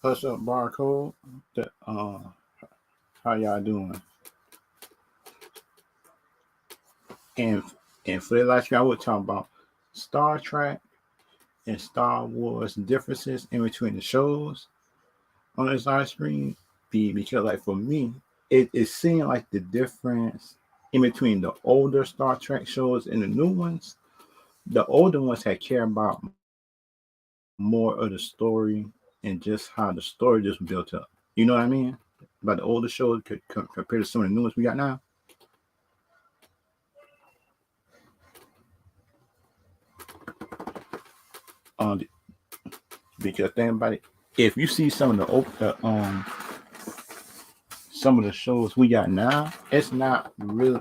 What's up, Barcode? How y'all doing? And and for the last year, I would talk about Star Trek and Star Wars differences in between the shows on the side screen. Because like for me, it seemed like the difference in between the older Star Trek shows and the new ones. The older ones had care about more of the story and just how the story just built up. You know what I mean? About the older shows compared to some of the new ones we got now. Um, because think about it, if you see some of some of the shows we got now, it's not really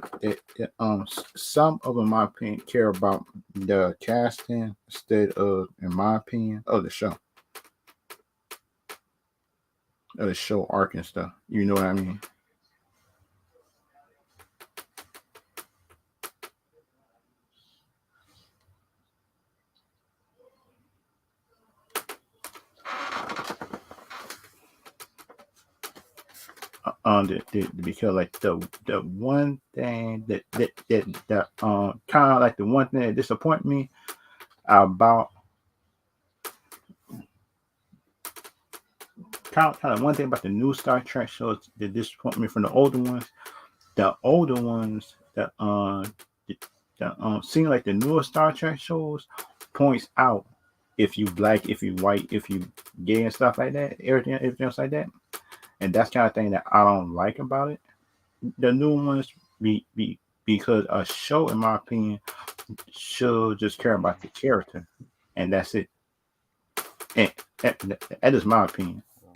some of them, in my opinion, care about the casting instead of, in my opinion, of the show arc and stuff. You know what I mean? Because like the one thing that kind of like the one thing that disappoint me about kind of one thing about the new Star Trek shows that disappoint me from the older ones. The older ones that seem like the newer Star Trek shows points out if you black, if you white, if you gay and stuff like that, everything else like that. And that's kind of thing that I don't like about it. The new ones because a show, in my opinion, should just care about the character, and that's it. And that is my opinion. Well,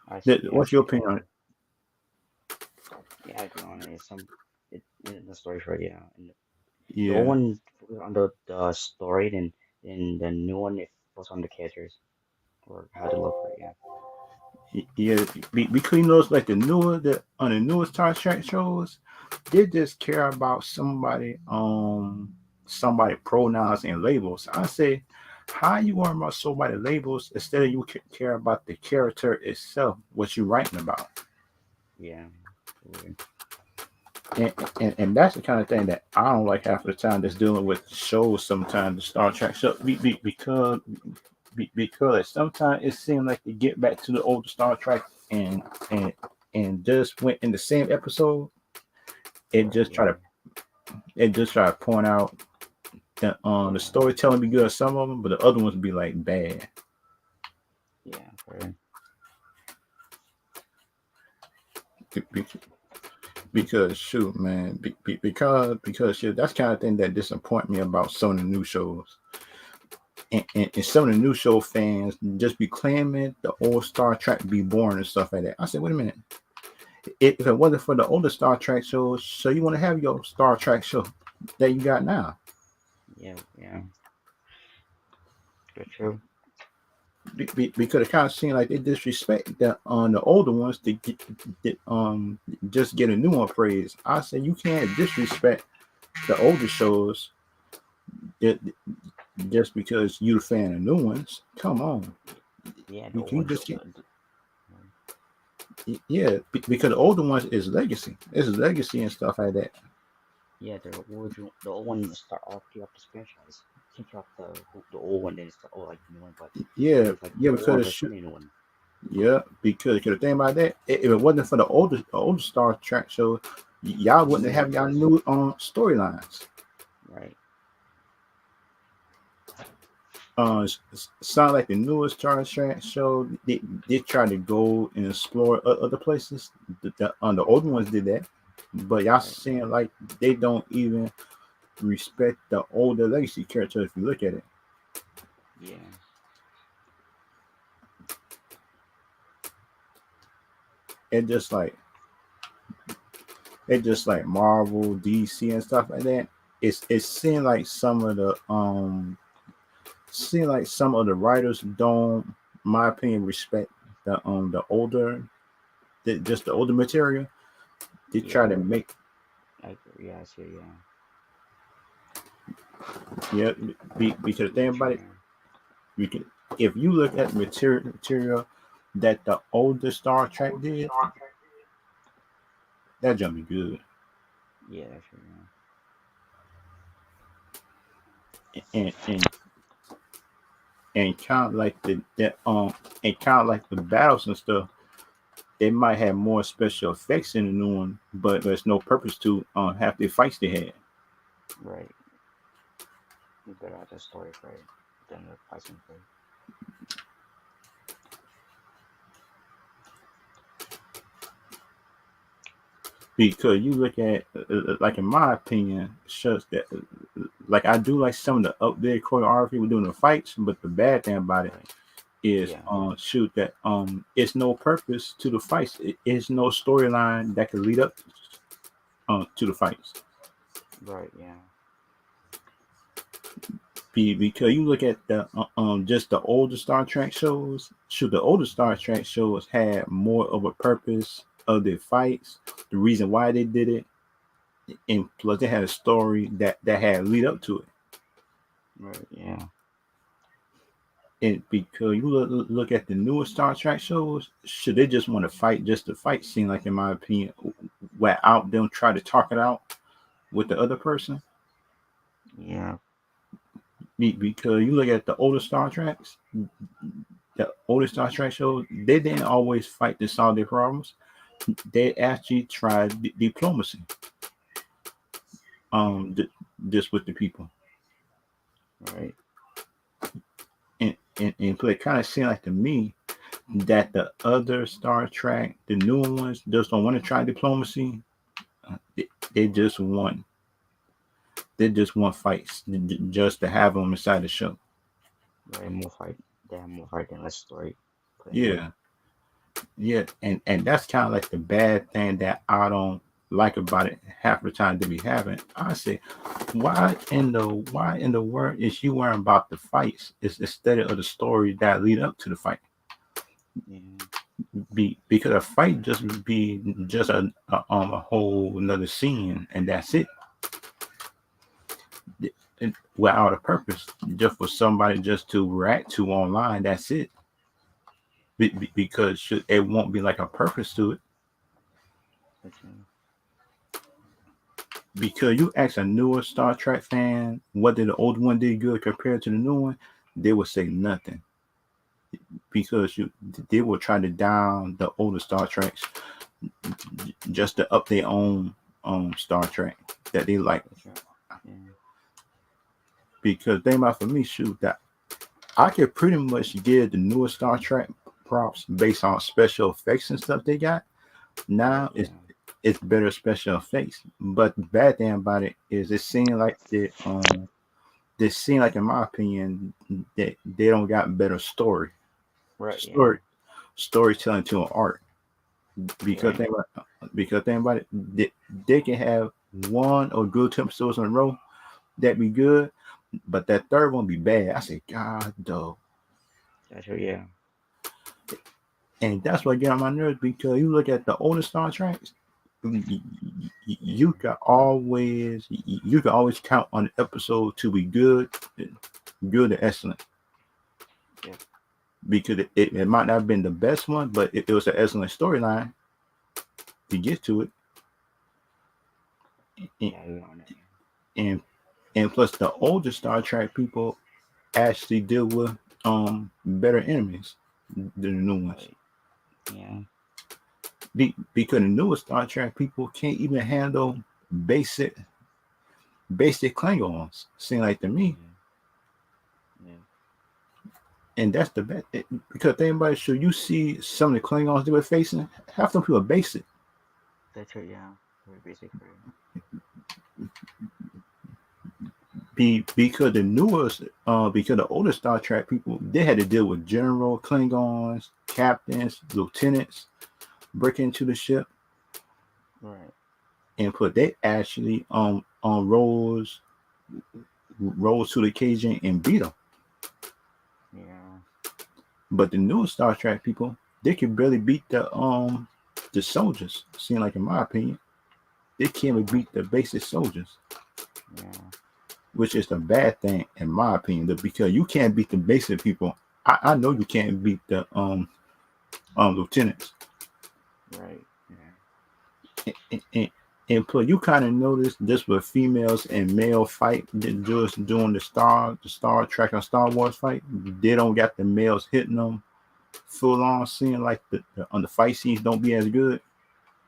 I What's see your your opinion on point. it? Yeah, I agree on it. The story for yeah, and the old Yeah, one focus on the story, then the new one it focus on the characters or how they look like. Yeah, yeah. Between those, like the on the newest Star Trek shows, they just care about somebody pronouns and labels. I say, how you worry about somebody labels instead of you care about the character itself, what you writing about. yeah, absolutely. And that's the kind of thing that I don't like half of the time that's dealing with shows sometimes the Star Trek show because sometimes it seems like they get back to the older Star Trek and and just went in the same episode it just try Yeah, to it just try to point out that the storytelling be good some of them but the other ones be like bad. yeah, for Be- because shoot man because shit, that's kind of thing that disappoint me about some of the new shows. And some of the new show fans just be claiming the old Star Trek be boring and stuff like that. I said, wait a minute. If it wasn't for the older Star Trek shows, so you want to have your Star Trek show that you got now? yeah, yeah. That's true. Because it kind of seemed like they disrespect the on the older ones to just get a new one praise. I said you can't disrespect the older shows that, just because you're a fan of new ones. Come on, Yeah, the you old can ones. just get yeah, because the older ones is legacy. It's legacy and stuff like that. Yeah, the old one start off keep up the franchise, keep up the old one, then it's the old like the new one. But Yeah, it's like yeah, the old one because versus the new one, yeah, because the thing about that, if it wasn't for the older Star Trek show, y'all the wouldn't new have y'all actors, new storylines. right? Sound like the newest Star Trek show, they try to go and explore other places. The older ones did that, but y'all Right. seeing like they don't even respect the older legacy character. If you look at it, Yeah. it just like it just like Marvel, DC, and stuff like that. It seemed like some of the writers don't, in my opinion, respect the older, just the older material. They try Yeah, to make yeah, I see. Yeah, yeah because the yeah, thing true. about it, Yeah, you can if you look at material that the older Star Trek did, that jump be good. Yeah, that's true. Yeah. And and kind of like the that and kind of like the battles and stuff, they might have more special effects in the new one, but there's no purpose to have the fights they had. Right. You better have the story for it than the fighting for it. Because you look at like in my opinion, shows that like I do like some of the up there choreography we're doing the fights, but the bad thing about it Right. is Yeah. shoot that it's no purpose to the fights. It is no storyline that could lead up to the fights. Right. Yeah. Because you look at the just the older Star Trek shows. Shoot, the older Star Trek shows had more of a purpose of their fights, the reason why they did it, and plus they had a story that had lead up to it. Right. Yeah. And because you look at the newer Star Trek shows, should they just want to fight just to fight? Seem like, in my opinion, without them try to talk it out with the other person. Yeah. Because you look at the older Star Treks, the older Star Trek shows, they didn't always fight to solve their problems. They actually tried diplomacy, Yeah. um, just with the people, Right. and it kind of seemed like to me that the other Star Trek, the newer ones, just don't want to try diplomacy. They just want fights just to have them inside the show. Right. More fight. They have more fight than less story put into it. Yeah, yeah, and that's kind of like the bad thing that I don't like about it. Half the time they be having, I say, why in the world is you worrying about the fights? It's instead of the story that lead up to the fight. Yeah. Because a fight just be just a whole another scene and that's it. Without a purpose, just for somebody just to react to online. That's it. Because it won't be like a purpose to it. That's Because you ask a newer Star Trek fan whether the old one did good compared to the new one, they would say nothing. Because they will try to down the older Star Treks just to up their own Star Trek that they like. that's right. Yeah. Because they might for me shoot that I could pretty much give the newer Star Trek props based on special effects and stuff they got. Right. Now Yeah. it's better special effects. But the bad thing about it is it seems like they seem like in my opinion that they don't got better Right. Yeah. story storytelling to an art. Because Right. they because think about it, they can have one or good two episodes in a row that be good, but that third one be bad. I say, God, though. That's right. Yeah. And that's what get on my nerves because you look at the older Star Treks, you can always count on the episode to be good or excellent Yep. because it might not have been the best one, but it was an excellent storyline to get to it, and Yeah. You on it. and, and plus the older Star Trek people actually deal with better enemies than the new ones. Right. Yeah. Because the newest Star Trek people can't even handle basic basic Klingons, seem like to me. Yeah. Yeah. And that's the best because think about it, so you see some of the Klingons they were facing, half them people are basic. That's right. Yeah. Very basic for you. Because the newest because the older Star Trek people they had to deal with general Klingons, captains, lieutenants, break into the ship Right. and put they actually rose to the occasion and beat them. Yeah. But the newest Star Trek people, they can barely beat the soldiers. Seem like in my opinion, they can't even beat the basic soldiers, Yeah. which is the bad thing in my opinion. Because you can't beat the basic people. I know you can't beat lieutenants. Right. Yeah. And, and plus, you kind of notice this with females and male fight just doing the Star Trek and Star Wars fight. They don't got the males hitting them full on, seeing like on the fight scenes don't be as good.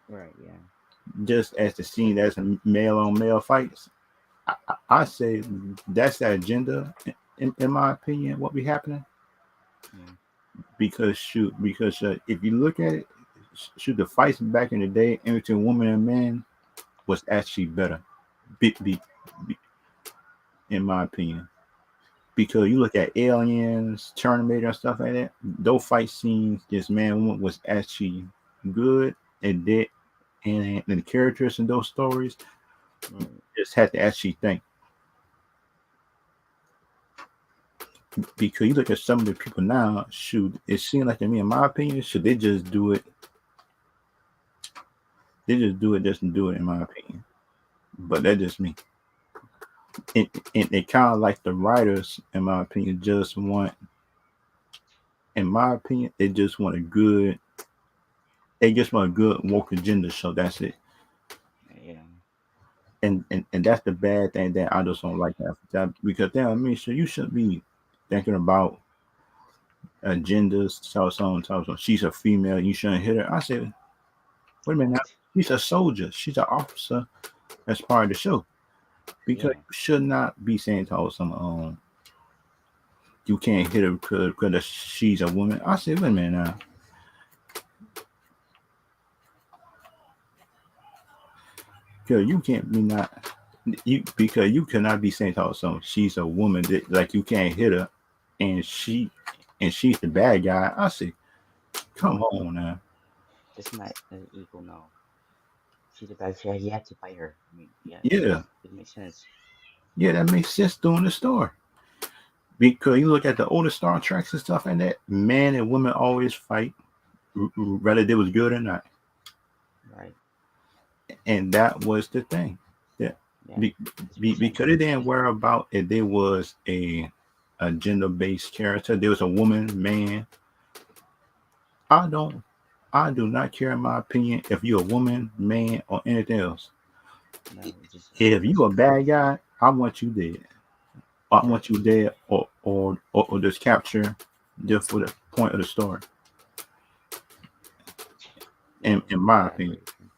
Right. Yeah. Just as the scene as a male on male fights. I say that's the agenda, in my opinion, what be happening. Yeah. Because if you look at it, shoot, the fights back in the day in between woman and man was actually better, be, be, be, in my opinion. Because you look at Aliens, Terminator, and stuff like that, those fight scenes, this man woman was actually good, and they and the characters in those stories Right. just had to actually think. Because you look at some of the people now, shoot, it seems like to me, in my opinion, should they just do it? They just do it just to do it, in my opinion. But that's just me. And it kind of like the writers, in my opinion, just want, in my opinion, they just want a good, they just want a good woke agenda show. That's it. Yeah. And that's the bad thing that I just don't like that because then I mean, so you shouldn't be thinking about agendas. So she's a female, you shouldn't hit her. I said, wait a minute, now. What? She's a soldier. She's an officer. That's part of the show. Because Yeah. you should not be saying to some you can't hit her because she's a woman. I said, wait a minute now. Because you can't be not you because you cannot be saying to some she's a woman that like you can't hit her and she's the bad guy. I said, come on now. That's not equal. No. She's the bad. Yeah. You have to fight her. I mean, yeah. Yeah. It makes sense. Yeah, that makes sense during the story. Because you look at the older Star Treks and stuff like that, men and women always fight, whether they was good or not. Right. And that was the thing. Yeah. Yeah. Be, It makes because sense. it didn't worry about if there was a gender based character. There was a woman, man. I don't. I do not care, in my opinion, if you're a woman, man, or anything else. No. Just If as you a long as bad guy, I want you dead. I right. want you dead, or just capture just for the point of the story. Yeah. In my Yeah. I opinion, agree with you.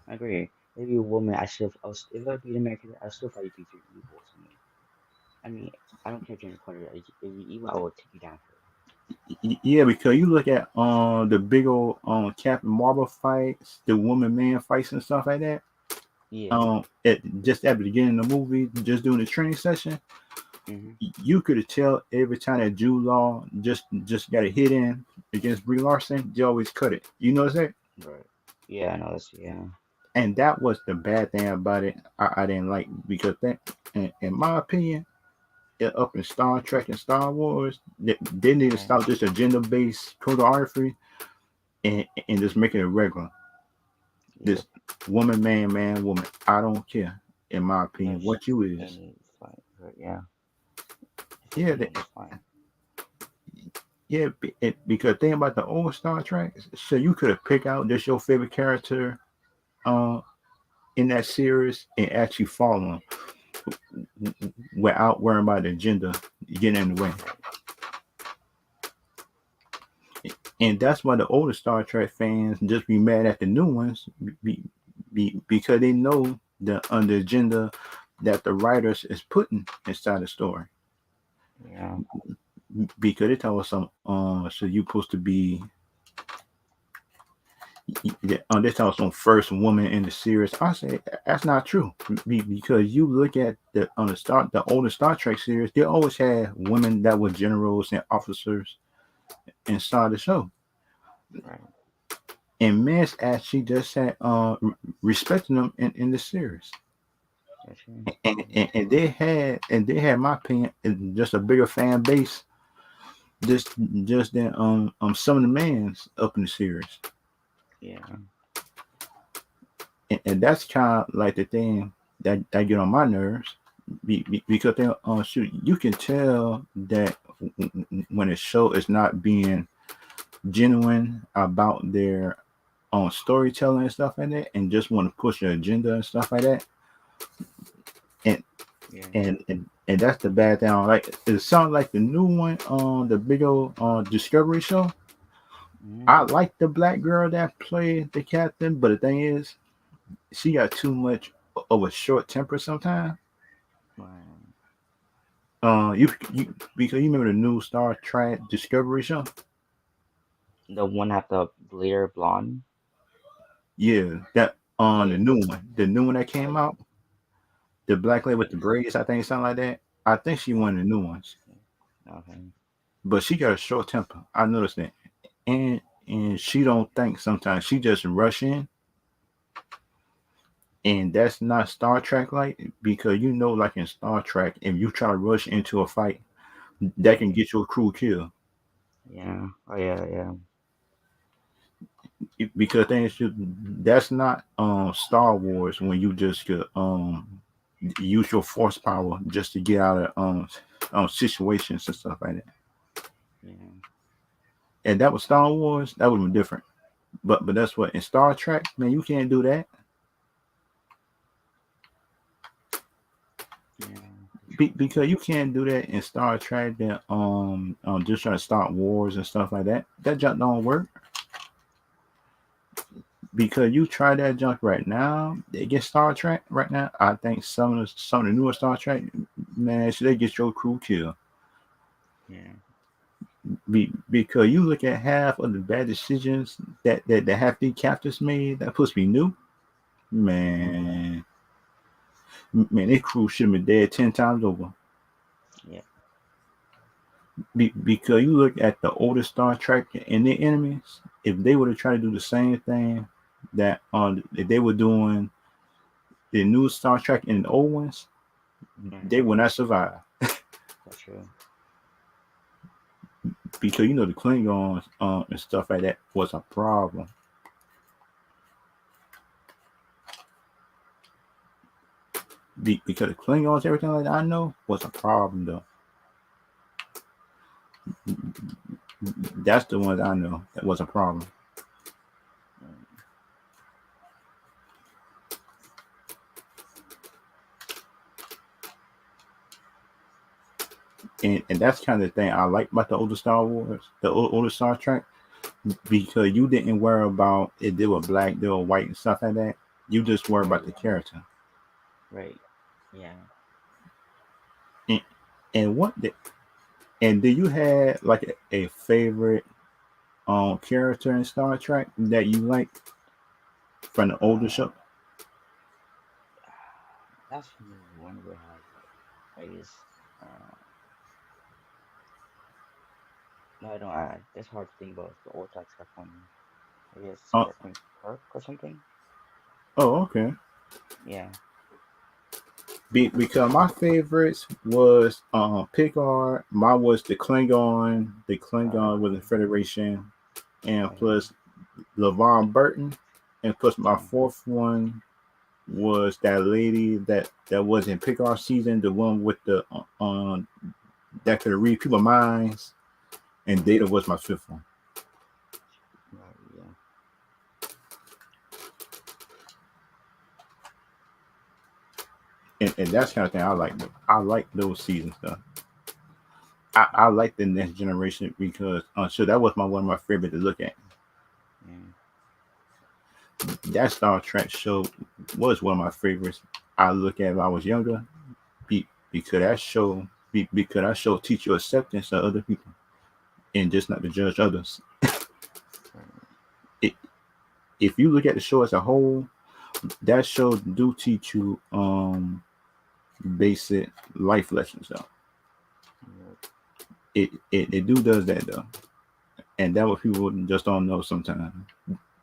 I agree. Maybe a woman. I was. If I'd be an American, I still fight you for evil to me. I mean, I don't care if you're in the corner. If you're evil, I will take you down yeah, because you look at the big old Captain Marvel fights, the woman man fights and stuff like that. Yeah. At just at the beginning of the movie, just doing the training session, Mm-hmm. you could tell every time that Jude Law just got a hit in against Brie Larson, they always cut it. You notice that? Right. Yeah, I know that's yeah. And that was the bad thing about it. I didn't like because that, in my opinion, up in Star Trek and Star Wars, they need to Right. stop this agenda based choreography and just make it a regular. Yep. This woman, man, woman. I don't care. In my No, opinion, just what you is. any fight. Right. Yeah. If it's Yeah, anyone, it's fine. yeah. Because think about the old Star Trek. So you could have picked out just your favorite character, uh, in that series and actually follow them without worrying about the agenda getting in the way. Right. And that's why the older Star Trek fans just be mad at the new ones, because they know the agenda that the writers is putting inside the story. Yeah. Because they tell us some, so you supposed to be, they tell us some first woman in the series. I say that's not true, because you look at the older Star Trek series, they always had women that were generals and officers inside the show. Right. And men's actually just had respecting them in the series. That's true. And, Yeah. and, and they had my opinion just a bigger fan base just than some of the mans up in the series. Yeah. And that's kind of like the thing that get on my nerves, because they shoot, you can tell that when a show is not being genuine about their storytelling and stuff like that, and just want to push their agenda and stuff like that. And Yeah. and that's the bad thing. Like it sounds like the new one on the big old Discovery show. Mm-hmm. I like the black girl that played the captain, but the thing is, she got too much of a short temper sometimes. Right. You because you remember the new Star Trek Discovery show? The one have the later blonde. Yeah, that on Yeah. the new one that Oh came yeah. out, the black lady with the Okay. braids, I think something like that. I think she one of the new ones, Okay. Okay. but she got a short temper. I noticed that, and and she don't think sometimes. She just rush in, and that's not Star Trek like because like in Star Trek, if you try to rush into a fight, that can Right. get your crew killed. Yeah. Oh yeah. Yeah. Because things that's not Star Wars when you just could use your force power just to get out of situations and stuff like that. Yeah. And that was Star Wars, that would have been different. But that's what in Star Trek, man, you can't do that. Yeah. For sure. Because you can't do that in Star Trek that just trying to start wars and stuff like that. That junk don't work. Because you try that junk right now, they get Star Trek right now. I think some of the newer Star Trek, man, should they get your crew killed? Yeah. Because you look at half of the bad decisions that half the captors made that supposed to be new, man, man, their crew should have been dead 10 times over. Yeah. Because you look at the older Star Trek and their enemies, if they were to try to do the same thing that if they were doing the new Star Trek and the old ones, Right. they would not survive. That's true. Because the Klingons and stuff like that was a problem. Because the Klingons, everything like that I know was a problem though. That's the ones I know that was a problem. Right. And that's kind of the thing I like about the older Star Wars, the older Star Trek, because you didn't worry about if they were black, they were white, and stuff like that. You just worry about Right. the character. Right. Yeah. And, and what the, and do you have like a favorite character in Star Trek that you like from the older Uh, show? that's one we have. I guess. Uh, no, I don't. That's hard to think about the old type stuff on. I guess Uh, Captain Kirk or something. oh, okay. Yeah. Because my favorites was Picard. Mine was the Klingon with the Okay. Federation, and Okay. plus LeVar Burton, and plus my Okay. fourth one was that lady that was in Picard season, the one with the that could read people's minds, and Data was my fifth one. Right. Yeah. And that's the kind of thing I like. I like those seasons stuff. I like the next generation because so that was my one of my favorite to look at. Yeah. That Star Trek show was one of my favorites. I look at when I was younger because that show teach you acceptance of other people and just not to judge others. Right. It, if you look at the show as a whole, that show do teach you basic life lessons though. Yep. It do does that though, and that what people just don't know sometimes.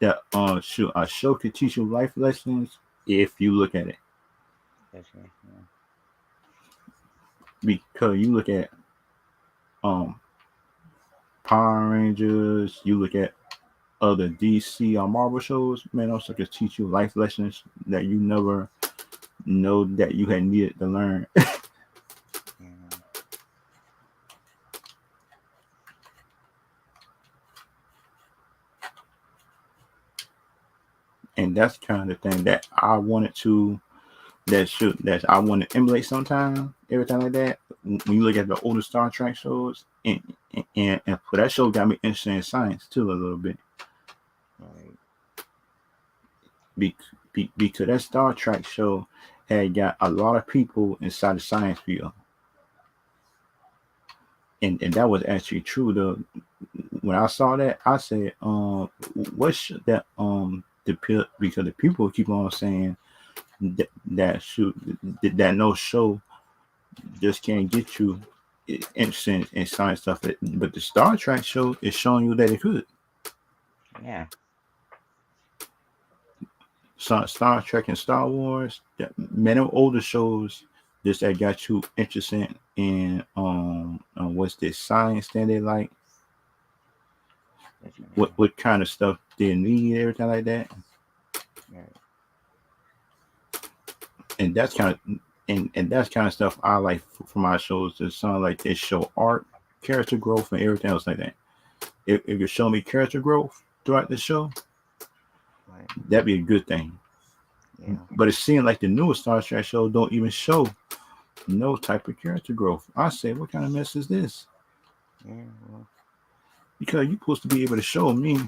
That a show could teach you life lessons if you look at it That's right. Yeah. because you look at um Power Rangers, you look at other DC or Marvel shows, man, also could teach you life lessons that you never know that you had needed to learn. Yeah. and that's kind of thing that I wanted to that I want to emulate sometime, everything like that. When you look at the older Star Trek shows, and for that show got me interested in science too a little bit. Right. Be, because that Star Trek show had got a lot of people inside the science field, and that was actually true. When I saw that, I said, what should that because the people keep on saying that shoot that no show just can't get you interested in science stuff. But the Star Trek show is showing you that it could. Yeah. Star Trek and Star Wars, many older shows just that got you interested in what's this science that they like, That's right. what kind of stuff they need, everything like that. Right. And that's kind of and that's kind of stuff I like for my shows. It sound like they show art, character growth, and everything else like that. If you show me character growth throughout the show, Right. that'd be a good thing. Yeah. But it seems like the newest Star Trek show don't even show no type of character growth. I say, what kind of mess is this? Yeah. Well. Because you're supposed to be able to show me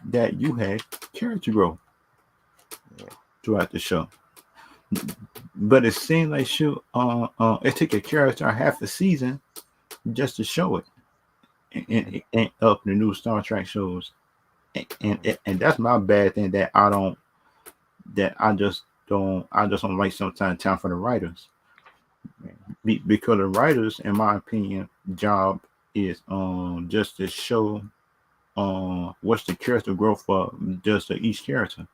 that you had character growth Yeah. throughout the show. But it seemed like it took a character half a season just to show it, and up in the new Star Trek shows, and that's my bad thing that I just don't like sometimes time for the writers. Because the writers, in my opinion, job is just to show what's the character growth for just each character,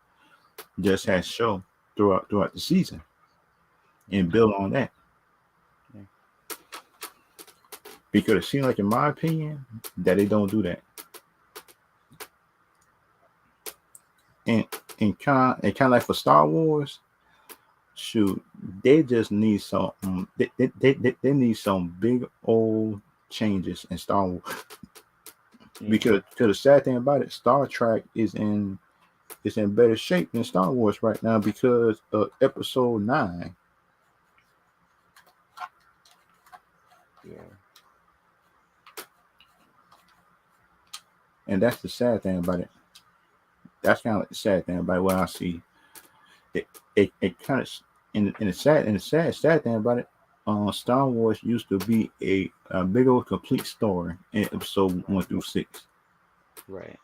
just has show throughout the season and build on that. Yeah. Because it seems like, in my opinion, that they don't do that. And kind of like for Star Wars, shoot, they just need some they need some big old changes in Star Wars. Yeah. Because the sad thing about it, Star Trek is in better shape than Star Wars right now because of Episode 9. Yeah. And that's the sad thing about it. That's kind of like the sad thing about what I see. It kind of in the sad thing about it. Star Wars used to be a big old complete story in Episode 1 through 6, Right.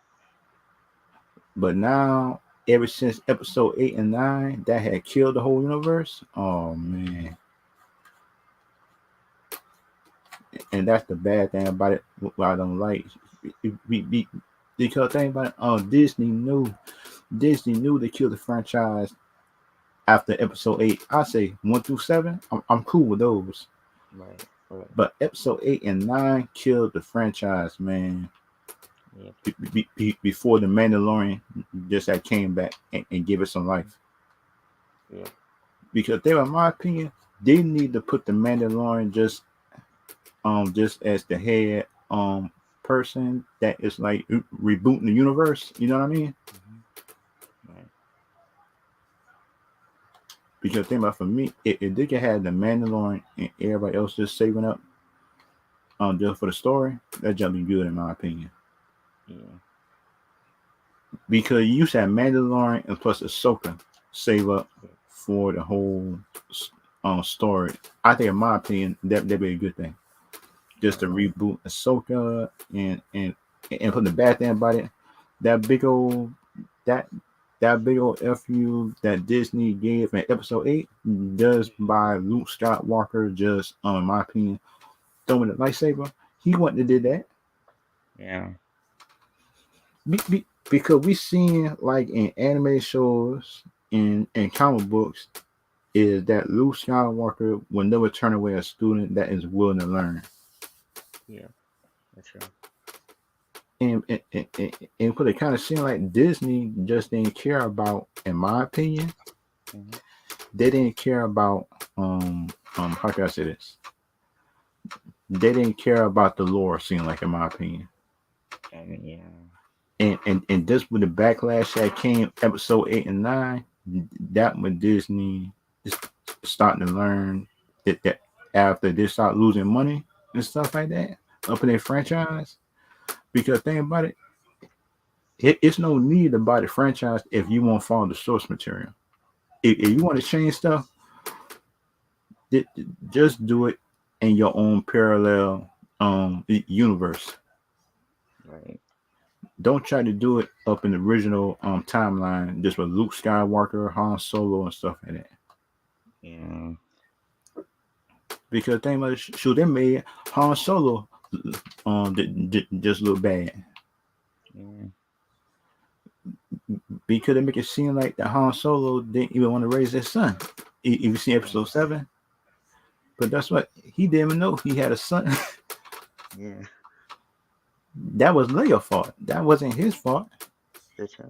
but now ever since Episode 8 and 9, that had killed the whole universe. Oh man, and that's the bad thing about it. What I don't like, because thing about it, Disney knew they killed the franchise after Episode 8. I say 1 through 7. I'm cool with those, Right. Right. but Episode 8 and 9 killed the franchise, man. Yeah. Before the Mandalorian just had came back and give it some life. Yeah. Because they, in my opinion, they need to put the Mandalorian just as the head person that is like rebooting the universe. You know what I mean? Right. Because think about, for me, if they could have the Mandalorian and everybody else just saving up just for the story, that jump be good in my opinion. Yeah. Because you said Mandalorian and plus Ahsoka save up Yeah. for the whole story. I think, in my opinion, that'd be a good thing. Just to reboot Ahsoka and put the bad thing about it, that big old FU that Disney gave in Episode 8 just by Luke Skywalker, just in my opinion, throwing the lightsaber. He wouldn't have did that. Yeah. Because we seen, like, in anime shows and comic books, is that Luke Skywalker will never turn away a student that is willing to learn. Yeah. That's right. And for the kind of scene, like, Disney just didn't care about, in my opinion, they didn't care about how can I say this? They didn't care about the lore scene, like, in my opinion. I mean, yeah. and this with the backlash that came episode 8 and 9, that when Disney is starting to learn that after they start losing money and stuff like that up in their franchise. Because think about it, it's no need to buy the franchise if you won't follow the source material. If you want to change stuff, just do it in your own parallel universe. Right. Don't try to do it up in the original timeline, just with Luke Skywalker, Han Solo, and stuff like that. Yeah. Because think about it, shoot, they made Han Solo just look bad. Yeah. Because they make it seem like the Han Solo didn't even want to raise his son. If you see episode Right. 7, but that's what he didn't even know he had a son. Yeah. That was Leia's fault. That wasn't his fault. That's right.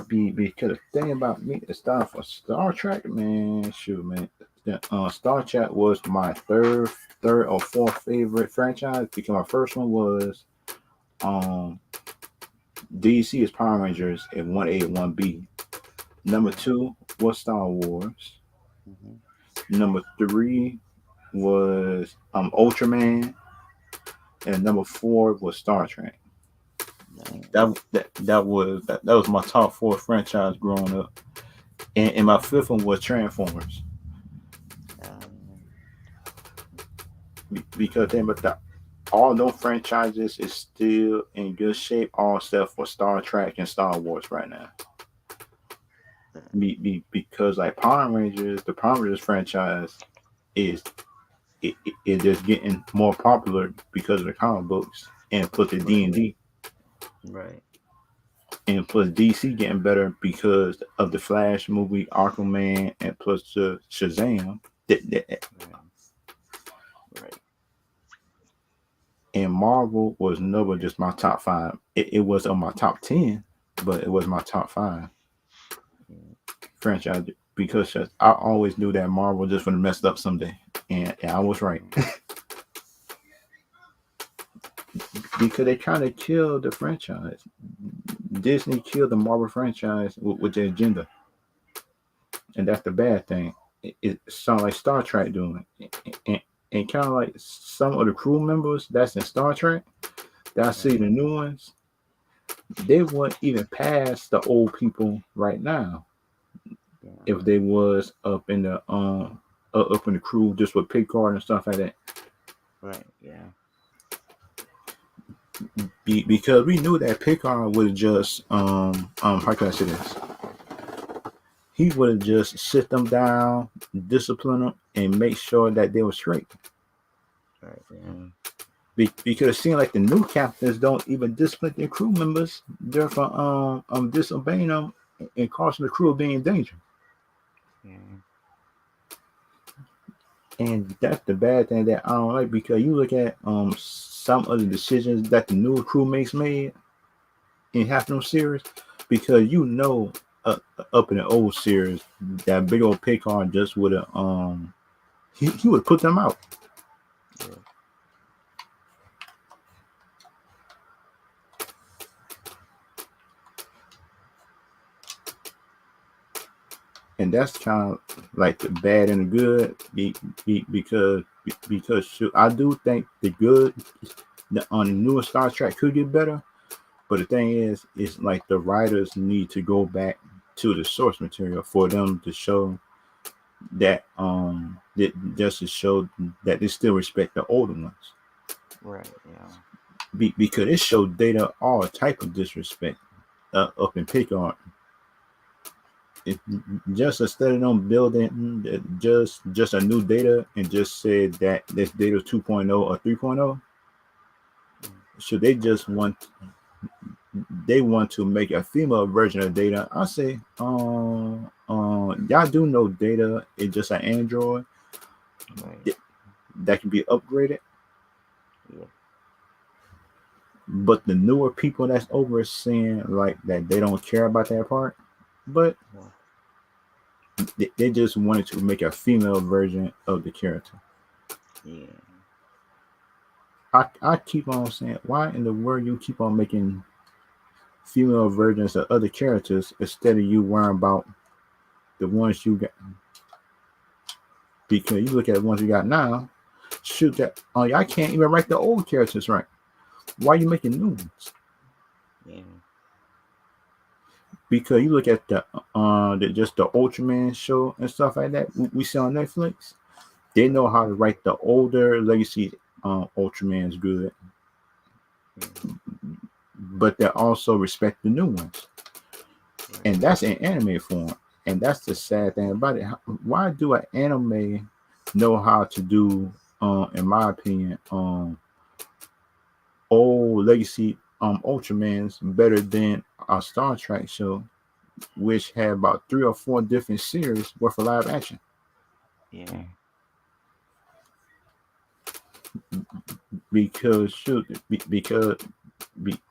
Because the thing about me, the stuff for Star Trek, man, shoot, man, the Star Trek was my third or fourth favorite franchise. Because my first one was um DC is Power Rangers in 1A and 1B. Number Right. 2 was Star Wars. Mm-hmm. Number 3 was Ultraman, and number 4 was Star Trek. Right. That was my top 4 franchise growing up, and my fifth one was Transformers. Um, Because then, but all those franchises is still in good shape, all except for Star Trek and Star Wars right now. Because like the Power Rangers franchise is it just getting more popular because of the comic books, and plus the D right. and D, Right. and plus DC getting better because of the Flash movie, Aquaman, and plus the Shazam. Right. Right. And Marvel was never just my top 5. It was on my top 10, but it was my top 5 Yeah. franchise because I always knew that Marvel just would have messed up someday, and I was right. Yeah. Because they trying to kill the franchise. Disney killed the Marvel franchise with their agenda, and that's the bad thing. It sounds like Star Trek doing it, and kind of like some of the crew members that's in Star Trek that I see Right. the new ones. They wouldn't even pass the old people right now Yeah. if they was up in the crew just with Picard and stuff like that. Right. Yeah. Because we knew that Picard would just how can I say this? He would have just sit them down, discipline them, and make sure that they were straight. Right. Yeah. Because it seems like the new captains don't even discipline their crew members. They're for disobeying them and causing the crew being in danger. Yeah. And that's the bad thing that I don't like, because you look at some of the decisions that the new crewmates made in half of them series, because up in the old series that big old Picard just would have he would put them out. Yeah. And that's kind of like the bad and the good, because shoot, I do think the good on the newer Star Trek could get better, but the thing is like the writers need to go back to the source material for them to show just to show that they still respect the older ones. Right. Yeah. Because it showed Data all type of disrespect up in Picard. It, just instead of them building just a new Data and just said that this Data 2.0 or 3.0, Mm. so they want to make a female version of Data. I say, y'all do know Data is just an android Right. that can be upgraded. Yeah. But the newer people that's over saying like that they don't care about that part, but Yeah. they just wanted to make a female version of the character. Yeah. I keep on saying, why in the world you keep on making female versions of other characters instead of you worrying about the ones you got? Because you look at the ones you got now, shoot that. Oh, I can't even write the old characters right. Why are you making new ones? Yeah. Because you look at just the Ultraman show and stuff like that we see on Netflix. They know Right. how to write the older legacy Ultraman's good, Mm-hmm. but they also respect the new ones, and Right. that's in anime form. And that's the sad thing about it. Why do an anime know how to do, in my opinion, old legacy Ultraman's better than a Star Trek show, which had about 3 or 4 different series worth of live action? Yeah. Because shoot,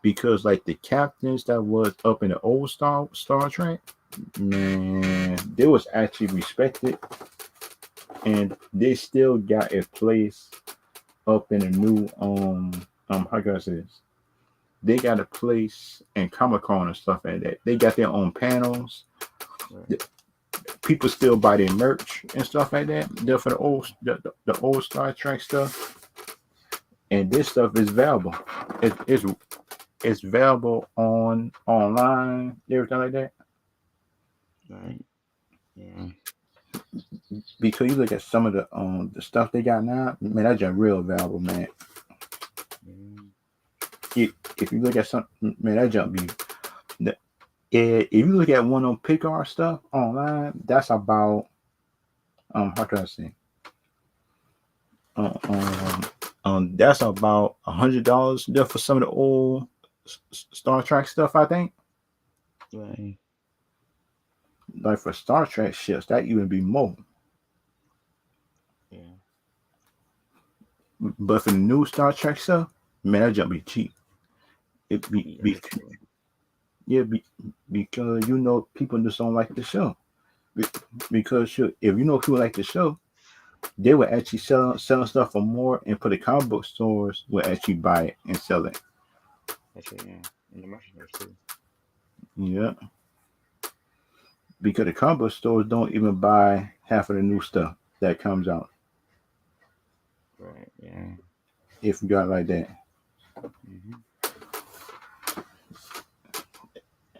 because like the captains that was up in the old Star Trek, man, they was actually respected, and they still got a place up in the new how can I say this? They got a place in Comic Con and stuff like that. They got their own panels. Right. The- People still buy their merch and stuff like that. They're for the old Star Trek stuff, and this stuff is valuable. It's available on online, everything like that. Right. Yeah. Because you look at some of the stuff they got now, man, that's just real valuable, man. Mm. If you look at some, man, that junk be. If you look at one of Picard stuff online, that's about how can I say? Uh, um, that's about $100 there for some of the old Star Trek stuff. I think, Right. like for Star Trek ships, that even be more. Yeah. But for the new Star Trek stuff, man, that junk be cheap. It Yeah. be That's true. Yeah, because people just don't like the show. Because sure, if people like the show, they would actually selling stuff for more, and for the comic book stores will actually buy it and sell it. That's true. Yeah. And the merchandise too. Yeah, because the comic book stores don't even buy half of the new stuff that comes out Right. Yeah. if you got it like that. Mm-hmm.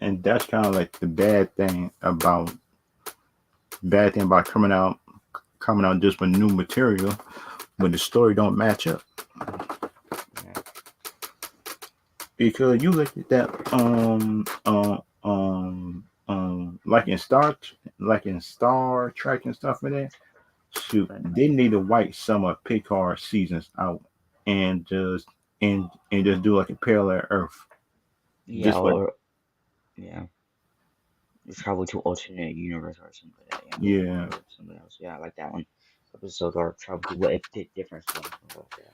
And that's kind of like the bad thing about coming out just with new material when the story don't match up. Yeah. Because you look at that like in Star Trek and stuff like that. Shoot, Right. they need to wipe some of Picard seasons out and just do like a parallel Earth, Yeah. just like Or yeah. You travel to alternate universe or something like that. Yeah. yeah, Or something else. Yeah. I like that one. Episode or travel to what if did difference one. I like that.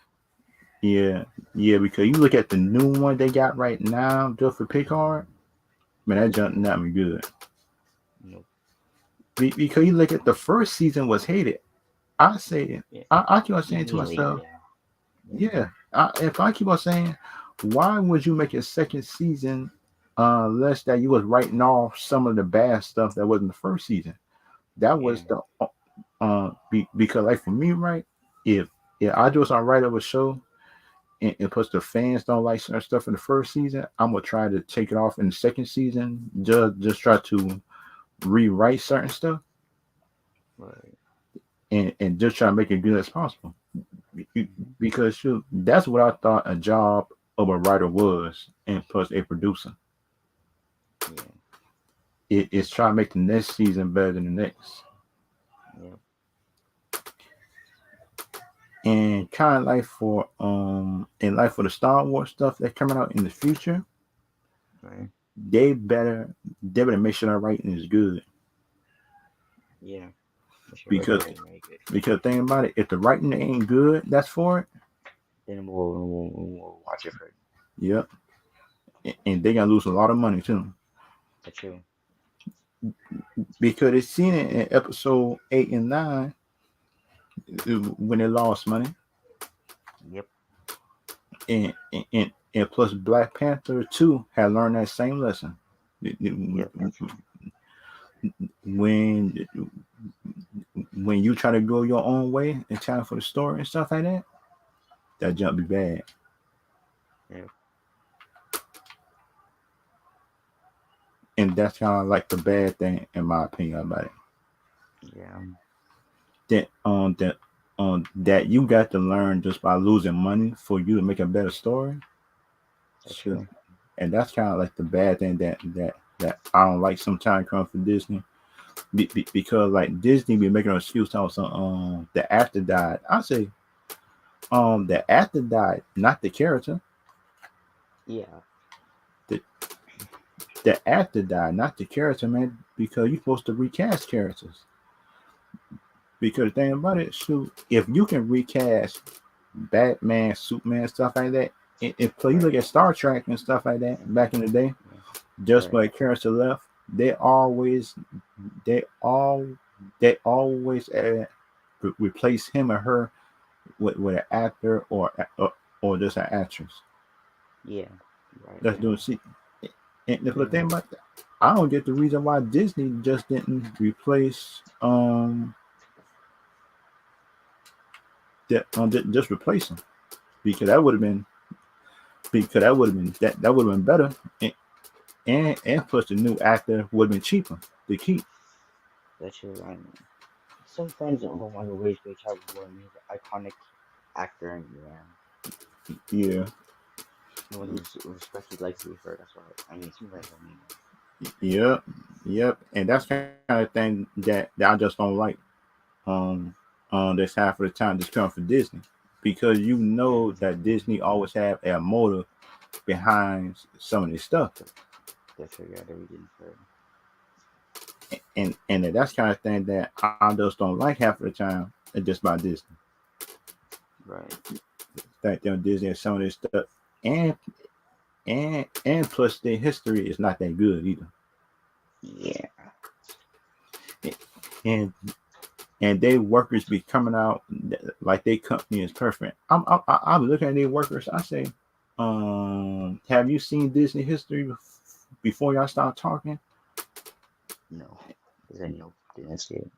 yeah, yeah. Because you look at the new one they got right now just for Picard, man, that junk not me good. Nope. Because you look at the first season was hated. I say Yeah. I keep on saying to Immediately. myself, Yeah. Yeah. yeah. If I keep on saying, why would you make a second season, unless that you was writing off some of the bad stuff that was in the first season? That Yeah. was the because like for me, right? If I just on write up a show and plus the fans don't like certain stuff in the first season, I'm gonna try to take it off in the second season. Just try to rewrite certain stuff Right. and just try to make it good as possible. Mm-hmm. Because shoot, that's what I thought a job of a writer was, and plus a producer. Yeah. It's trying to make the next season better than the next, Yep. and kind of like for the Star Wars stuff that's coming out in the future, Right. they better make sure that writing is good. Yeah. Make sure because everything really good. because think about it, if the writing ain't good, that's for it. Then we'll watch it for Yep, and they gonna lose a lot of money too, the true. because they seen it in episode 8 and 9 when they lost money. Yep. And plus Black Panther too had learned that same lesson. Yep, that's true. When when you try to go your own way in time for the story and stuff like that, that jump be bad. Yep, And that's kind of like the bad thing in my opinion about it. yeah, That you got to learn just by losing money for you to make a better story. that's So, true. and that's kind of like the bad thing that I don't like sometimes coming from Disney. Because like Disney be making an excuse on some the actor died. I say the actor died, not the character. Yeah, The the actor died, not the character, man. Because you're supposed to recast characters. Because the thing about it, shoot, if you can recast Batman, Superman, stuff like that, if you look right. at Star Trek and stuff like that back in the day, Yeah, just right. by character left, they always they all they always replace him or her with an actor or just an actress. Yeah, right. That's Yeah, doing see. And the yeah, thing about that, I don't get the reason why Disney just didn't replace just replace him, because that would have been that would have been better, and plus the new actor would have been cheaper to keep. that's true. I mean, some fans don't want to waste their time with an iconic actor, and yeah, Yeah, no one respect his legacy for it. That's why. I mean, some fans don't mean that. yep, yep, and that's kind of thing that I just don't like. Um, this half of the time just coming from Disney, because you Yeah, know that Disney always have a motive behind some of this stuff, th- that's true. Yeah, the reason for it. and that's kind of thing that I just don't like half of the time. Just by Disney, Right. that them Disney and some of this stuff, and and plus their history is not that good either, Yeah. and they workers be coming out like they company is perfect. I'll be looking at their workers. I say, have you seen Disney history before y'all start talking? No. Is that no? Didn't see it.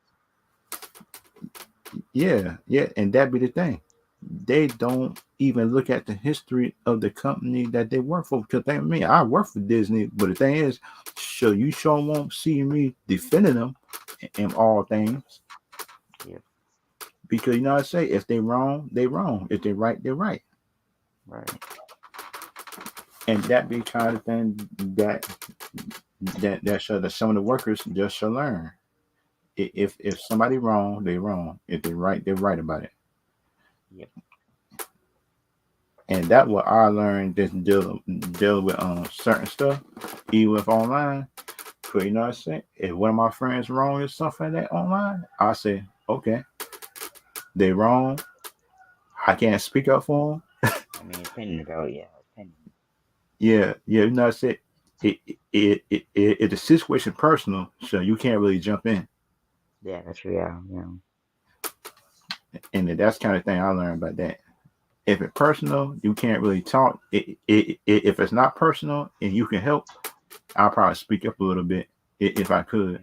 Yeah, yeah, and that be the thing. They don't even look at the history of the company that they work for. Because they, me, I work for Disney, but the thing is, sure, you sure won't see me defending them in all things. Yep. Because you know what I say, if they wrong, they wrong. If they right, they're right. Right. And that be kind of thing that should that some of the workers just should learn. If somebody wrong, they wrong. If they right, they're right about it. Yep. And that what I learned just dealing with certain stuff, even with online. So you know what I say? If one of my friends wrong or stuff like that online, I say, okay, they wrong. I can't speak up for them. I mean, opinion about it, yeah, opinion. Yeah, yeah. You know what I said? If the situation personal, so you can't really jump in. Yeah, that's true. Yeah, yeah, And that's kind of thing I learned about that. If it's personal, you can't really talk. If it's not personal and you can help, I'll probably speak up a little bit if I could.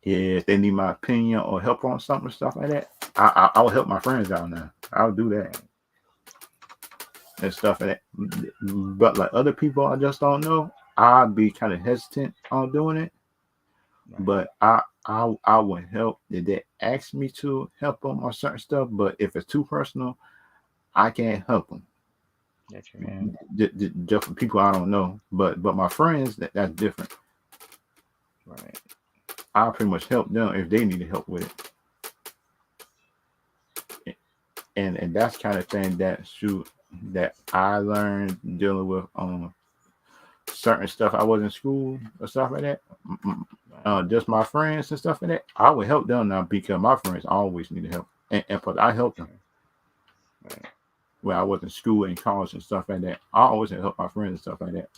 yeah. If they need my opinion or help on something, stuff like that, I will help my friends out now. I'll do that Right. and stuff like that. But like other people, I just don't know. I'd be kind of hesitant on doing it. Right. But I would help if they ask me to help them on certain stuff. But if it's too personal, I can't help them. That's true. Yeah. Just for people I don't know. But my friends, that's different. Right. I pretty much help them if they need help with it. And that's kind of thing that I learned dealing with certain stuff. I was in school or stuff like that. Right. Just my friends and stuff like that. I would help them now because my friends always needed help, and plus I helped That's them true. Right. when I was in school and college and stuff like that. I always help my friends and stuff like that.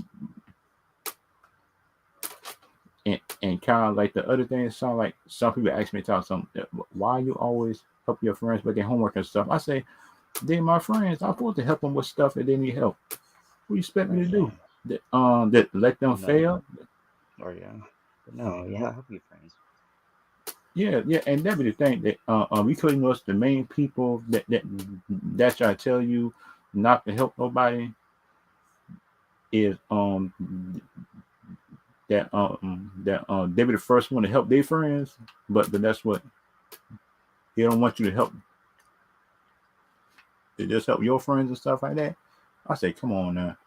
And kind of like the other thing, it sound like some people ask me to tell some why you always help your friends with their homework and stuff. I say They're my friends. I'm supposed to help them with stuff that they need help. What do you expect me Right, to yeah. do? That let them But no, fail? or yeah. But no, yeah, help your friends. Yeah, yeah, and that be the thing that because you know it's the main people that try to tell you not to help nobody is that they be the first one to help their friends, but that's what they don't want you to help. They just help your friends and stuff like that. I say, come on now.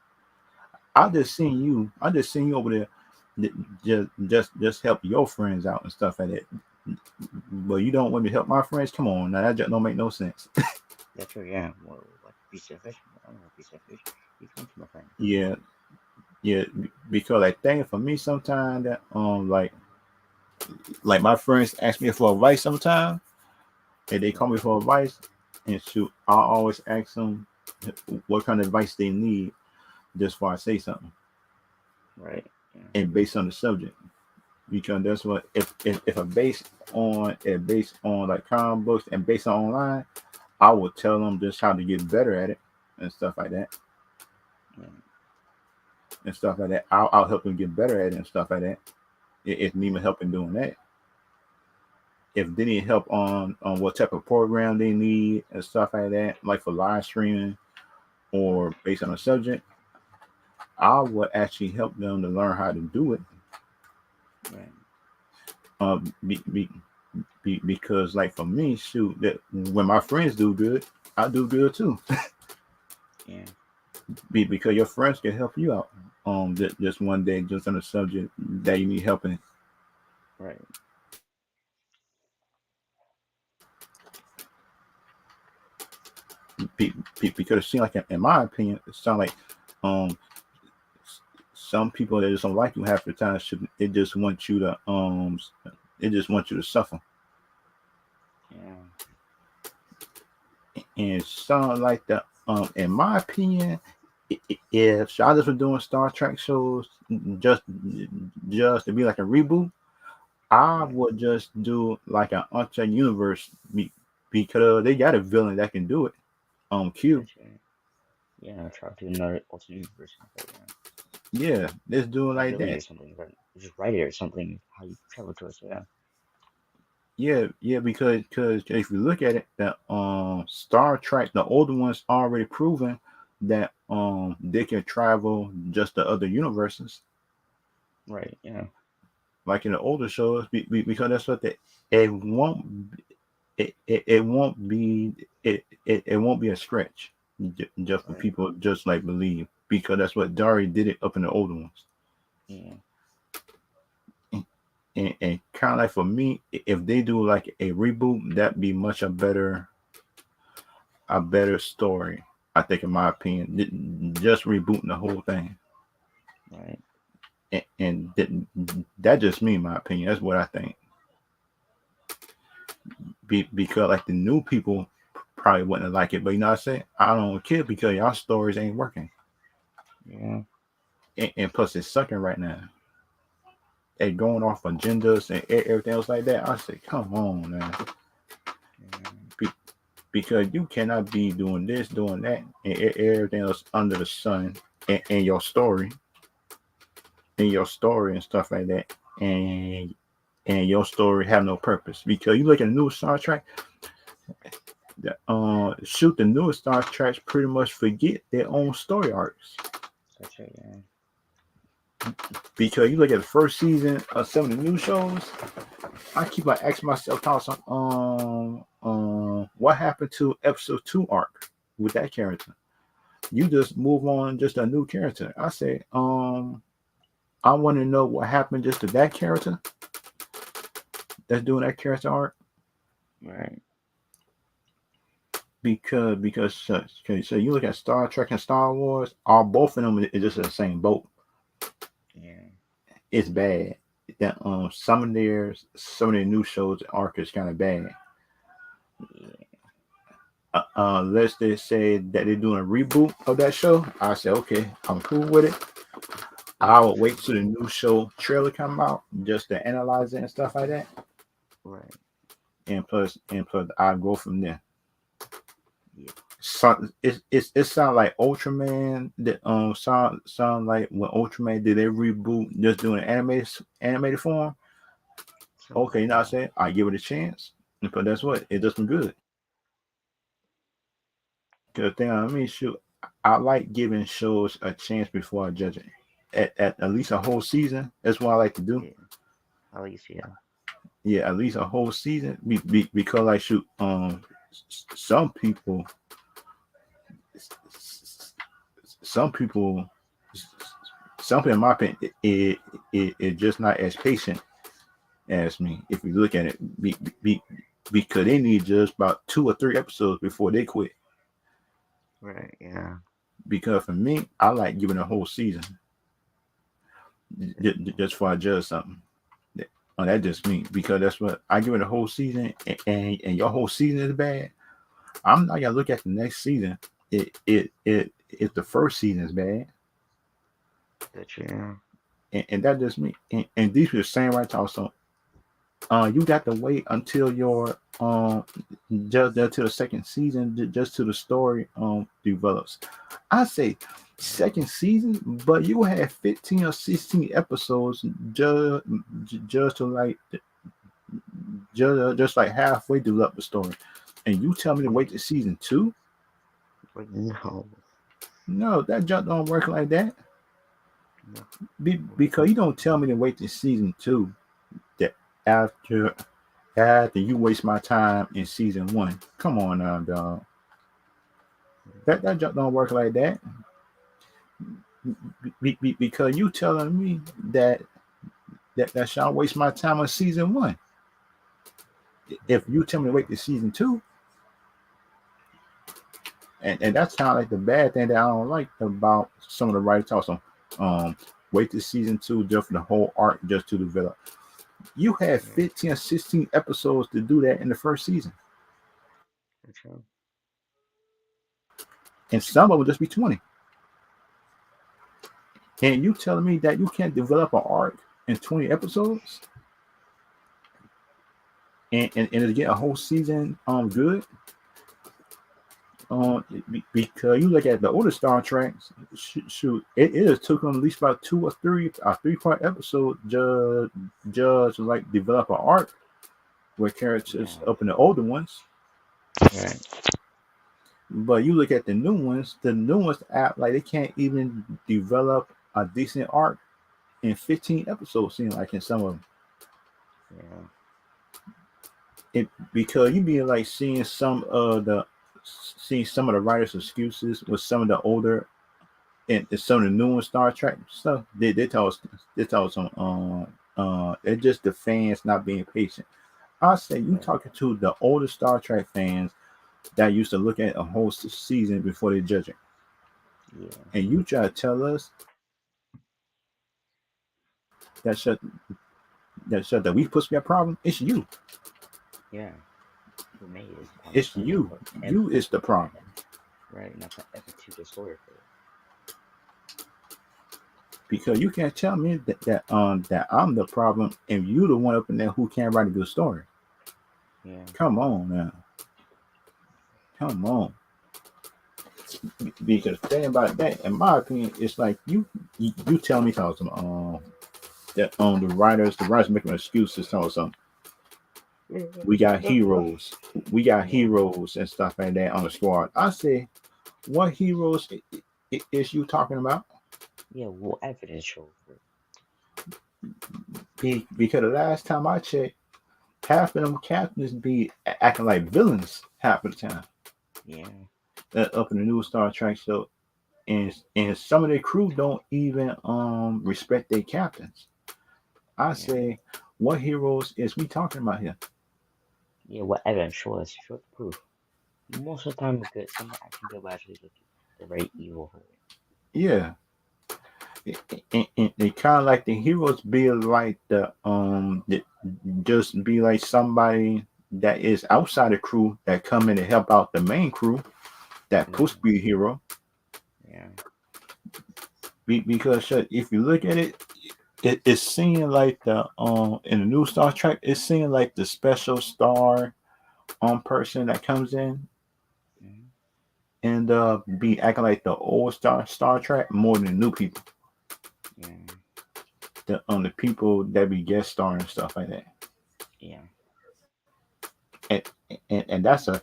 I Yeah, just seen you. I just seen you over there. Just help your friends out and stuff like that. But you don't want me to help my friends. Come on now, that just don't make no sense. that's true. Yeah. Well, what piece of fish? I don't know piece of fish. You come to my friend. Yeah, yeah. Because like thing for me sometimes that like my friends ask me for advice sometimes, and they call Right, me for advice, and shoot, I always ask them what kind of advice they need just before I say something, right. Yeah, and based on the subject. Because that's what if I based on like comic books and based on online, I will tell them just how to get better at it and stuff like that right, and stuff like that. I'll help them get better at it and stuff like that. If me right, helping doing that, if they need help on what type of program they need and stuff like that, like for live streaming or based on a subject, I would actually help them to learn how to do it. right. Um, be, be, because like for me, shoot, that when my friends do good, I do good too. Yeah, Because your friends can help you out. Just one day, just on a subject that you need help in. right. Because it seems like, in my opinion, it sounds like um some people that just don't like you half the time should they just want you to they just want you to suffer. Yeah, And something like that. In my opinion, if Shondas were doing Star Trek shows just just to be like a reboot, I right. would just do like an alternate universe because they got a villain that can do it. Q. That's right. Yeah, try to do another alternate universe. But yeah, Yeah, let's do it a like villain that. or something. But just write it or something. How you travel to it. So yeah, Yeah, yeah, because if you look at it, that Star Trek, the older ones already proven that they can travel just to other universes, right. Yeah, like in the older shows, because that's what they it won't it won't be it won't be a stretch just for right. people just like believe because that's what Dari did it up in the older ones. Yeah, And kind of like for me, if they do like a reboot, that'd be much a better story. I think, in my opinion, just rebooting the whole thing, right. that just me, in my opinion. That's what I think. Because like the new people probably wouldn't like it, but you know what I say? I don't care because y'all stories ain't working, Yeah, and plus it's sucking right now. They going off agendas and everything else like that. I say, come on, man. yeah, Be- because you cannot be doing this, doing that, and everything else under the sun, and your story and stuff like that, and your story have no purpose. Because you look at the new Star Trek, shoot, the newest Star Treks pretty much forget their own story arcs. that's right. Yeah, Because you look at the first season of some of the new shows, I keep like asking myself, what happened to episode 2 arc with that character? You just move on just a new character. I say, I want to know what happened just to that character that's doing that character arc right. because you look at Star Trek and Star Wars, all both of them is just the same boat. Yeah, It's bad. That some of their new shows arc is kind of bad. yeah, Unless they say that they're doing a reboot of that show, I say okay, I'm cool with it. I will wait till the new show trailer come out just to analyze it and stuff like that. right. And plus, I go from there. Yeah, So it sound like Ultraman. That sound like when Ultraman did they reboot, just doing an animated form. Something Okay, like now I that. say I give it a chance, but that's what it does me good. Cause thing I mean, shoot, I like giving shows a chance before I judge it. At least a whole season. That's what I like to do. Yeah. At least, yeah. Yeah, at least a whole season. Because like shoot, some people, some people, some people in my opinion, it just not as patient as me. If you look at it, because they need just about 2 or 3 episodes before they quit. Right, yeah. Because for me, I like giving a whole season Definitely. just for I judge something. Oh, that just me because that's what I give it a whole season, and your whole season is bad. I'm not gonna look at the next season. It if the first season is bad, That's yeah. and that just me. And these are the same right also. You got to wait until your just until the second season, just till the story develops. I say second season, but you have 15 or 16 episodes just to like just like halfway develop the story, and you tell me to wait Like, to season two? like no, No, that junk don't work like that. no. Because you don't tell me to wait to season two. That after after you waste my time in season one. Come on now, dog. That junk don't work like that. Because you telling me that shall waste my time on season one. If you tell me to wait to season two, and that's kind of like the bad thing that I don't like about some of the writers also. Um, wait to season two just for the whole arc just to develop. You have Yeah, 15 or 16 episodes to do that in the first season, that's true. and some of them just be 20. And you telling me that you can't develop an arc in 20 episodes and to get a whole season good? Because you look at the older Star Treks, shoot, it has took them at least about 2 or 3 3 part episode just to like develop an arc with characters Yeah, up in the older ones. right. But you look at the new ones act like they can't even develop a decent arc in 15 episodes. Seem like in some of them, Yeah, it because you be like seeing some of the writers' excuses with some of the older and some of the newer Star Trek stuff. They tell us it's just the fans not being patient. I say you right. talking to the older Star Trek fans that used to look at a whole season before they judge it, Yeah, and you try to tell us that shut that we supposed to be a problem. It's you. yeah. For me, it's the problem It's because not you. put You is the problem effort, right? Not put effort to the story for it. because you can't tell me that I'm the problem and you the one up in there who can't write a good story. Yeah, Come on now, come on. Because the thing about that, in my opinion, it's like you tell me something that the writers making excuses tell us something. yeah, We got no, no. heroes, we got Yeah, heroes and stuff like that on the squad. I say, what heroes is you talking about? yeah. Well, evidence show for it. Because the last time I checked, half of them captains be acting like villains half of the time. Yeah, Up in the new Star Trek show, and some of the crew don't even respect their captains. I yeah, say, what heroes is we talking about here? yeah. What evidence show us? Show the proof. Most of the time, good. Some acting good, but actually the very evil for it. Yeah, and kind of like the heroes be like just be like somebody that is outside the crew that come in to help out the main crew that supposed to Yeah, be a hero. yeah, Because if you look at it, it's seeing like the in the new Star Trek, it's seeing like the special star person that comes in, mm-hmm. and be acting like the old Star Trek more than the new people. Yeah. The people that be guest starring and stuff like that. Yeah. And and that's and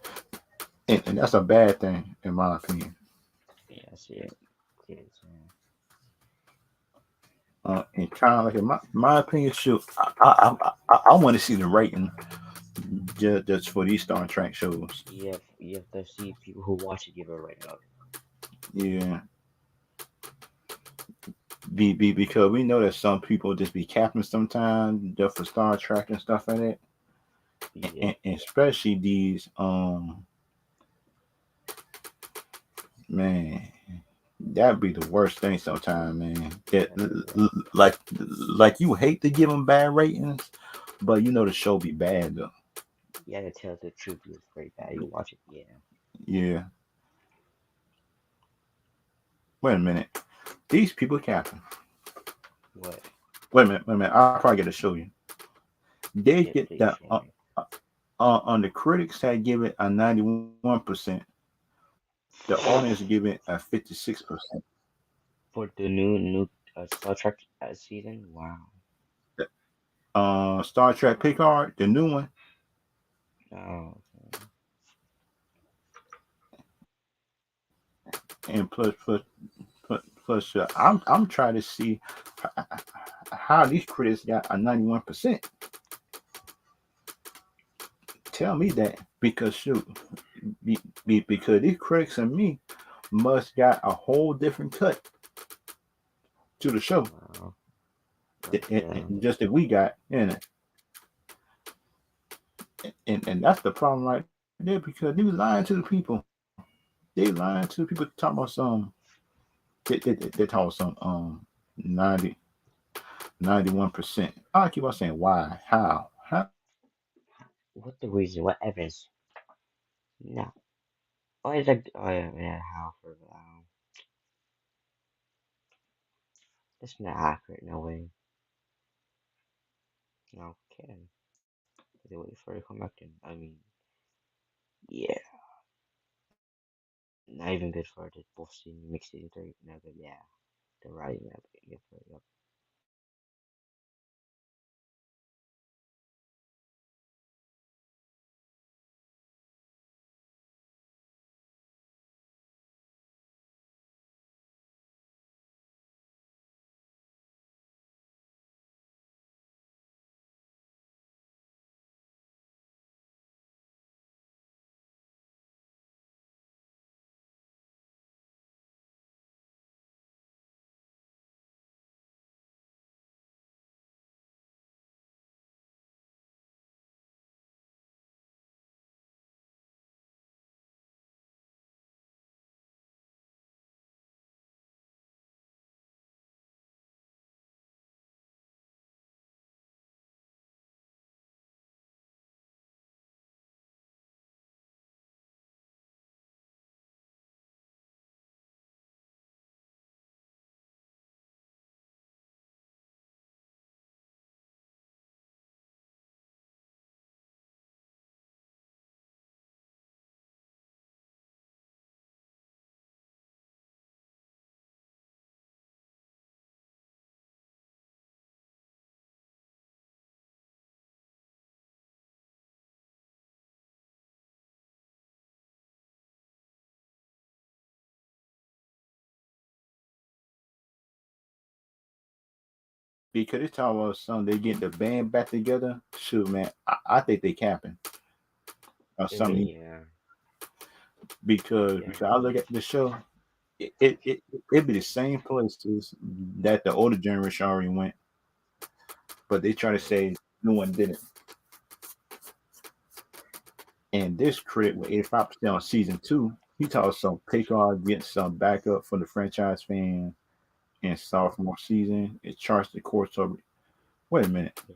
that's a bad thing in my opinion. Yeah. I see it. Kids. Yeah. And kind of like in my opinion, shoot, I want to see the rating just for these Star Trek shows. You have to see people who watch it give it a rating of Yeah, because we know that some people just be capping sometimes just for Star Trek and stuff like that, it. Yep. and especially these man, that'd be the worst thing sometimes, man. That'd be the Like you hate to give them bad ratings, but you know the show be bad though. you gotta tell the truth. It's very bad. You watch it. Yeah. Yeah. Wait a minute. These people capping. What? Wait a minute. Wait a minute. I'll probably get to show you. They Yeah. get Please that show me. on the critics side give it a 91%. The audience give it a 56%. For the new Star Trek season. Wow. Star Trek Picard, the new one, Oh. and plus, I'm trying to see how these critics got a 91%. Tell me that because shoot, because these critics and me must got a whole different cut to the show Wow. Okay. just that we got in it, and that's the problem right there because they was lying to the people. They lying to the people talking about some. They talk about some 90 91%. I keep on saying why, how. What the reason? What evidence? No. Oh, it's like oh yeah, how for that's not accurate. No way. No kidding. They wait for it to come back in. I mean, yeah, not even good for the both season mixed season three. No good. Yeah, the writing. Yep, yep, yep. Because it's talking about something they get the band back together. Shoot, man, I think they capping or I mean, something yeah, because I look guaranteed. at the show, it be the same places that the older generation already went, but they try to Yeah, say no one didn't. And this critic with 85% on season two, he taught some Picard getting some backup for the franchise fan in sophomore season. It charts the course of. Wait a minute. yeah.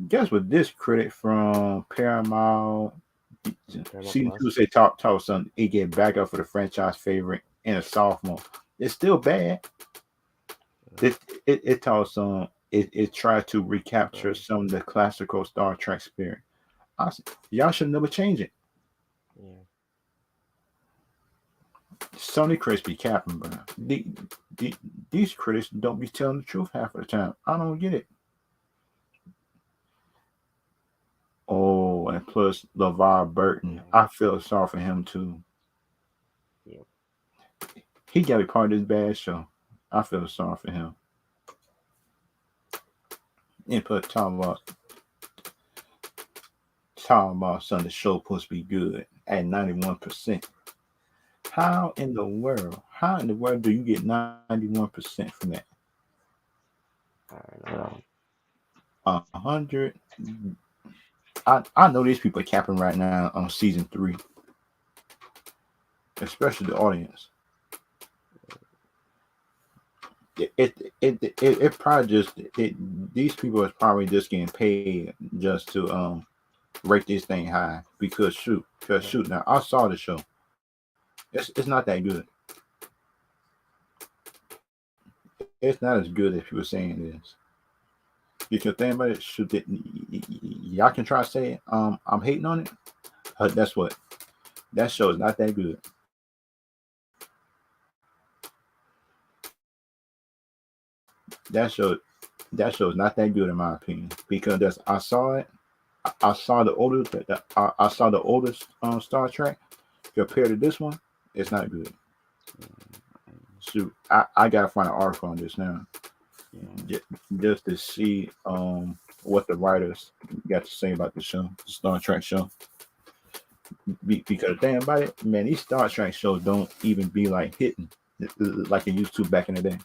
Guess what this critic from Paramount Paramount season two Plus. say taught something he get backup for the franchise favorite in a sophomore. It's still bad. Yeah, It taught some it tried to recapture bro. some of the classical Star Trek spirit. I said, y'all should never change it. Yeah, Sony critics be capping, bro. The, these critics don't be telling the truth half of the time. I don't get it. Oh, and plus LeVar Burton, Yeah. I feel sorry for him too. Yep. He got to be part of this bad show. I feel sorry for him. And plus, talking about something the show supposed to be good at 91%. How in the world do you get 91% from that? Well, 100. I know these people are capping right now on season 3, especially the audience. It probably these people are probably just getting paid just to rate this thing high because yeah. shoot now I saw the show. It's not that good. It's not as good as people saying it is. Because think about it, shoot that y'all can try to say I'm hating on it. That's what that show is not that good. That show that show is not that good in my opinion because I saw it. I saw the oldest. I saw the oldest Star Trek compared to this one. It's not good. Yeah. Shoot, I gotta find an article on this now, Yeah. just, just to see what the writers got to say about the show, the Star Trek show. Because the thing about it, man, these Star Trek shows don't even be like hitting like they used to back in the day.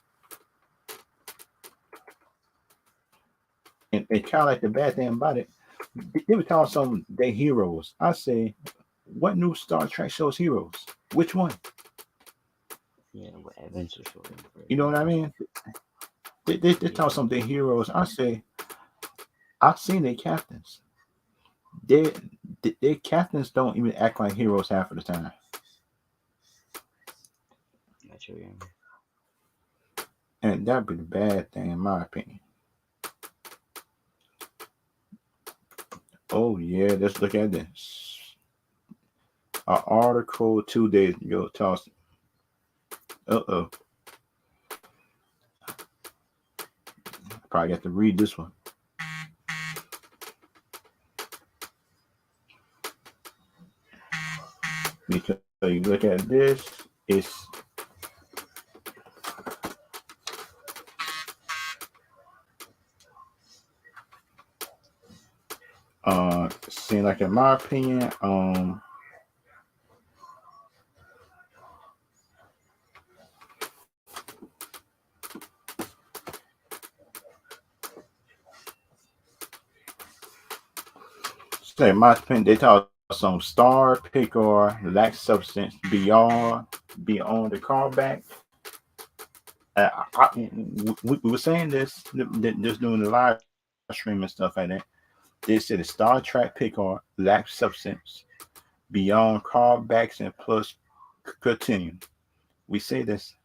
And kind of like the bad thing about it, they were telling some they heroes. I say, what new Star Trek shows heroes? Which one? Yeah. What adventure story, for You know what I example? mean? They tell Yeah. some they heroes. I say, I've seen their captains. They their captains don't even act like heroes half of the time. That's true. Yeah. And that'd be the bad thing in my opinion. Oh yeah, let's look at this. An article 2 days ago tells uh-oh. Probably got to read this one. Because you look at this, it's seem like in my opinion, say my opinion, they talk some star picker lack substance beyond the callback. Yeah. We were saying this just doing the live stream and stuff like that. They said the Star Trek picker lacks substance beyond callbacks and plus continue. We say this.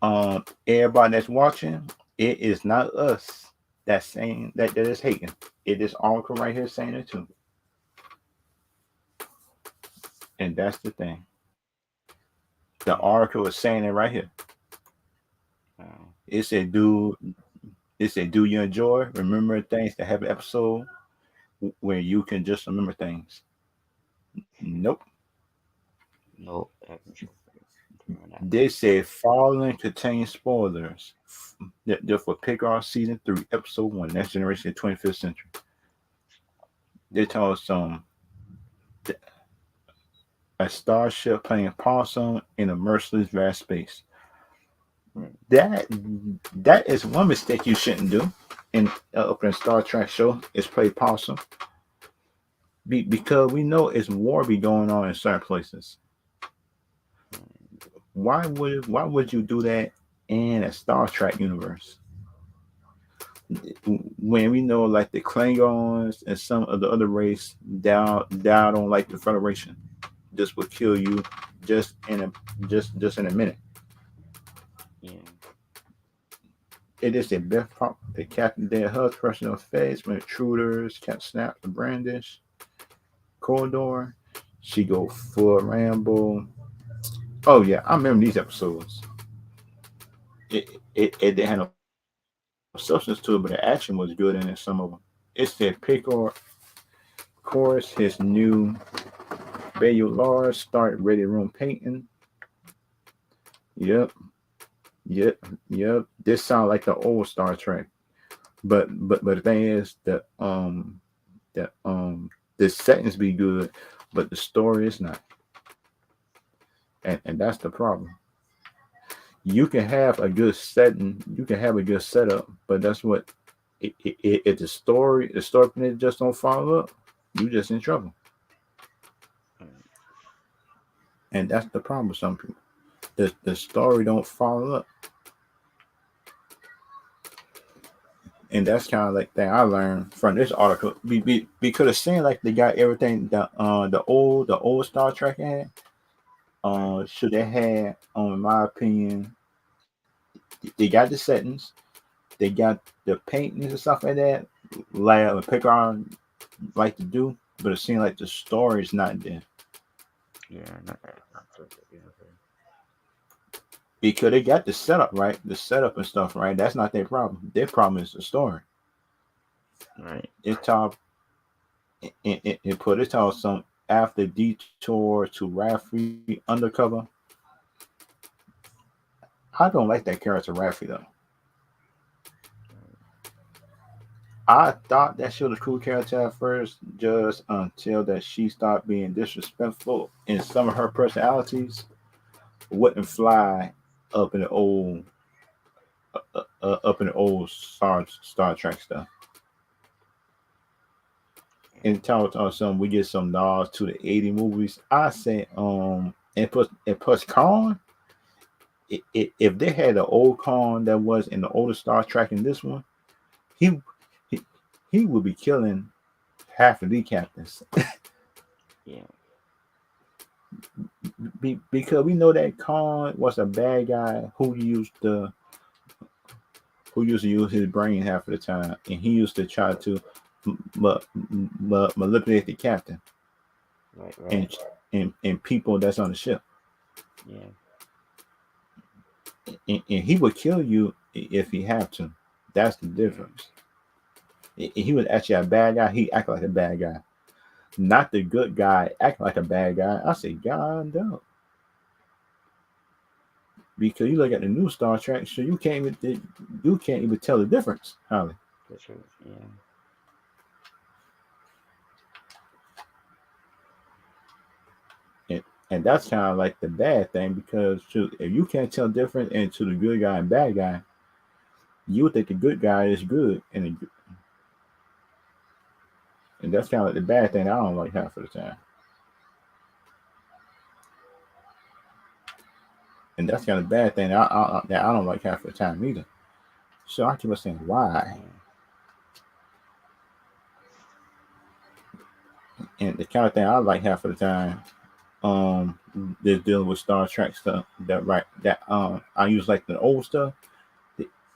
Everybody that's watching, it is not us that's saying that is hating. It is Oracle right here saying it too. And that's the thing. The Yeah. Oracle is saying it right here. Um, It said, do you enjoy remember things that have an episode where you can just remember things? Nope. no adventure for that. They said Fallen contains spoilers. They're for Picard season 3, episode 1, Next Generation of 25th Century. They told us a starship playing possum in a merciless vast space. That that is one mistake you shouldn't do in opening Star Trek show is play possum because we know it's war be going on in certain places. Mm, Why would you do that in a Star Trek universe when we know like the Klingons and some of the other race down on like the Federation just would kill you just in a just in a minute. yeah. It is a Beth Pop, the Captain Dead Hub's personal face when intruders can snap the brandish corridor. She go full ramble. Oh yeah, I remember these episodes. It didn't have no substance to it, but the action was good in it. Some of them. It said Picard, course, his new Bayou Lars start ready room painting. Yep, yep, yep. This sounds like the old Star Trek. But the thing is that the settings be good, but the story is not, and that's the problem. You can have a good setting, you can have a good setup, but that's what if the story just don't follow up, you just in trouble, Right. and that's the problem with some people. The story don't follow up, and that's kind of like thing I learned from this article. Because it seemed like they got everything that the old Star Trek had. Right. Should they have, in my opinion, they got the settings, they got the paintings and stuff like that, like Picard like to do, but it seems like the story is not there Yeah, not perfect. Yeah, okay. because they got the setup right, the setup and stuff right. That's not their problem. Their problem is the story. Right. It talk it put it talk some after detour to Raffi undercover. I don't like that character Raffi though. Right. I thought that she was a cool character at first, just until that she started being disrespectful, and some of her personalities wouldn't fly up in the old up in the old Star Trek stuff. Yeah. And talk about some, we get some nods to the '80 movies. I say and plus Khan. If they had the old Khan that was in the older Star Trek in this one, he he, he would be killing half of the captains. Yeah. Because we know that Khan was a bad guy who used to use his brain half of the time, and he used to try to ma- manipulate the captain Right. and Right. and people that's on the ship, Yeah. and he would kill you if he had to. That's the Yeah. difference. He was actually a bad guy. He acted like a bad guy, not the good guy acting like a bad guy. I say, God no, because you look at the new Star Trek, so you can't even tell the difference, Holly. That's true. Yeah. And and that's kind of like the bad thing because if you can't tell difference into the good guy and bad guy, you would think the good guy is good, and that's kind of like the bad thing I don't like half of the time, and that's kind of the bad thing that I don't like half of the time either. So I keep on saying why, Yeah. and the kind of thing I like half of the time, um, is dealing with Star Trek stuff that I use like the old stuff.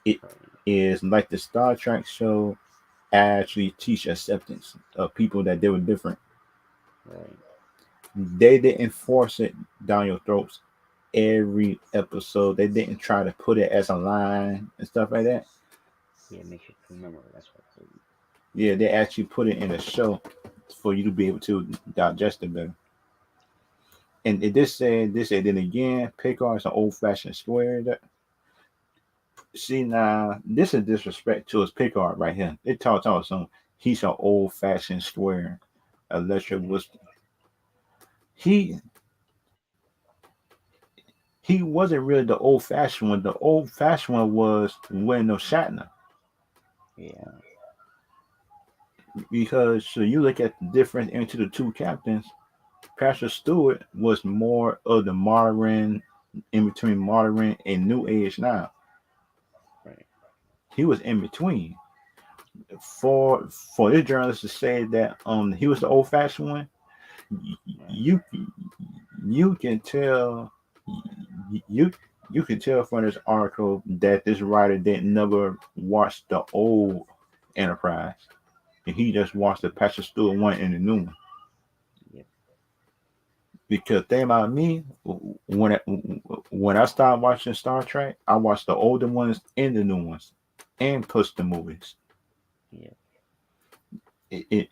It Right. is like the Star Trek show actually teach acceptance of people that they were different. Right. They didn't force it down your throats every episode. They didn't try to put it as a line and stuff like that. Yeah. Makes you remember. That's what I think. Yeah, they actually put it in a show for you to be able to digest it better. And this said then again, Picard is an old fashioned square. See now, this is disrespect to his Picard right here. It talks some. He's an old fashioned square. Electric Yeah. was he he wasn't really the old fashioned one. The old fashioned one was Wendell Shatner. Yeah. Because so you look at the difference into the two captains, Pastor Stewart was more of the modern, in between modern and new age now. Right. He was in between. For this journalist to say that he was the old fashioned one, Right. you you can tell you you can tell from this article that this writer didn't never watch the old Enterprise, and he just watched the Pastor Stewart one and the new one. Yep. Because think about me, when I started watching Star Trek, I watched the older ones and the new ones, and plus the movies. Yeah. It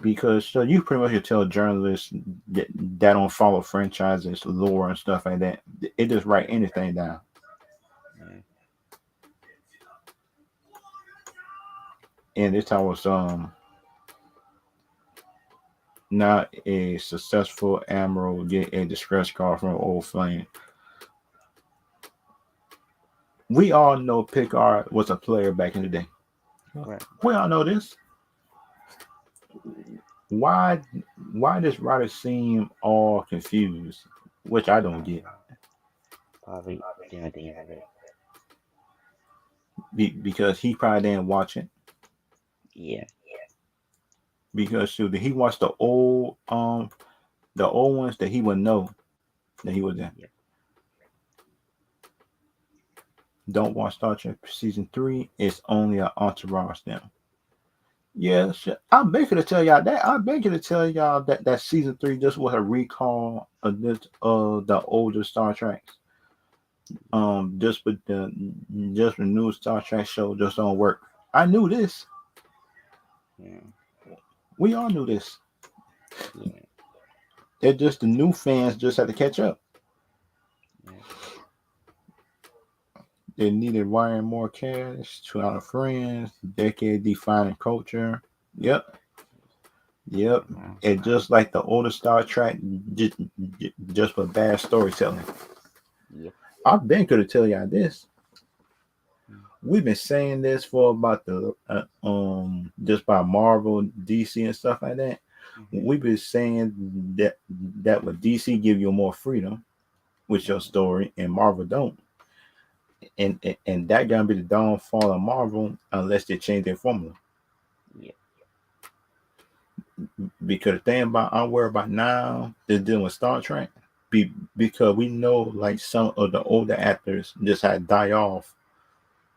because so you pretty much can tell journalists that don't follow franchises, lore and stuff like that. It just write anything down. Yeah. And this time was not a successful admiral get a distress call from old flame. We all know Picard was a player back in the day. Right. We all know this. Why why does writer seem all confused? Which I don't get. Probably didn't think of it. Because he probably didn't watch it. Yeah. Because shoot, he watched the old ones that he would know that he was in. Yeah. Don't watch Star Trek season 3. It's only an entourage now. Yeah, shit. I'm making to tell y'all that. I'm making to tell y'all that season 3 just was a recall of this the older Star Treks. Just with the new Star Trek show just don't work. I knew this. Yeah. We all knew this. Yeah. It just the new fans just had to catch up. Yeah. They needed wiring more cash, 2 out of friends, decade defining culture. Yep, yep. And just like the older Star Trek, just, just for bad storytelling. Yep. I've been could have tell y'all this. Mm. We've been saying this for about the just by Marvel, DC, and stuff like that. Mm-hmm. We've been saying that with DC give you more freedom with your Right. story, and Marvel don't. And that gonna be the downfall of Marvel unless they change their formula. Yep. Because the thing about I'm worried about now is dealing with Star Trek, because we know like some of the older actors just had die off.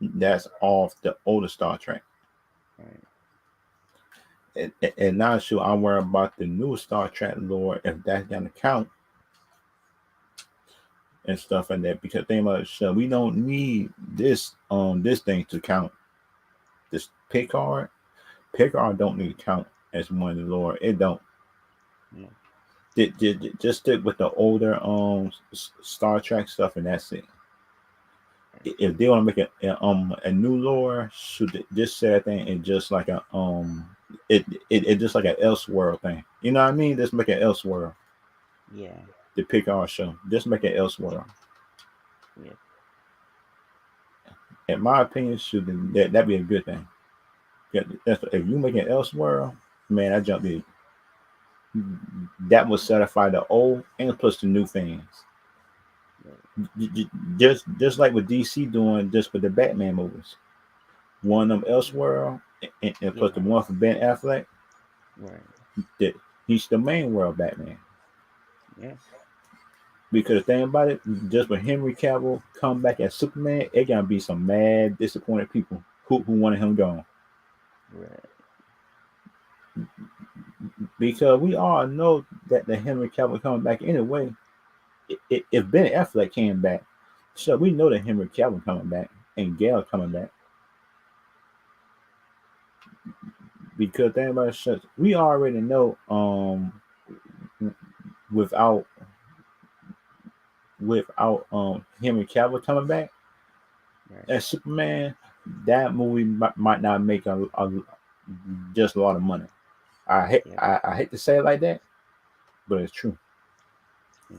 That's off the older Star Trek, Right. and now sure I'm worried about the new Star Trek lore if that's gonna count and stuff like that. Because think about it, so we don't need this thing to count. This Picard don't need to count as one of the lore. It don't. No. Just stick with the older Star Trek stuff, and that's it. Right. If they want to make a new lore, should just say that thing and just like a it just like an Elseworld thing. You know what I mean? Just make an Elseworld. Yeah. The Picard show. Just make an Elseworld. Yep. In my opinion, should that be a good thing? Yeah, if you make an Elseworld, man, that jump be that will satisfy the old and plus the new fans. Right. Just like what DC doing just with the Batman movies. One of them Elseworld and plus Yeah. the one for Ben Affleck, Right. that he's the main world Batman. Yeah. Because the thing about it, just when Henry Cavill come back as Superman, it gonna be some mad disappointed people who wanted him gone. Right. Because we all know that the Henry Cavill coming back anyway. If Ben Affleck came back, so we know that Henry Cavill coming back and Gail coming back. Because think about it, we already know without Henry Cavill coming back Right. as Superman, that movie might not make just a lot of money. Yep. I hate to say it like that, but it's true. Yeah.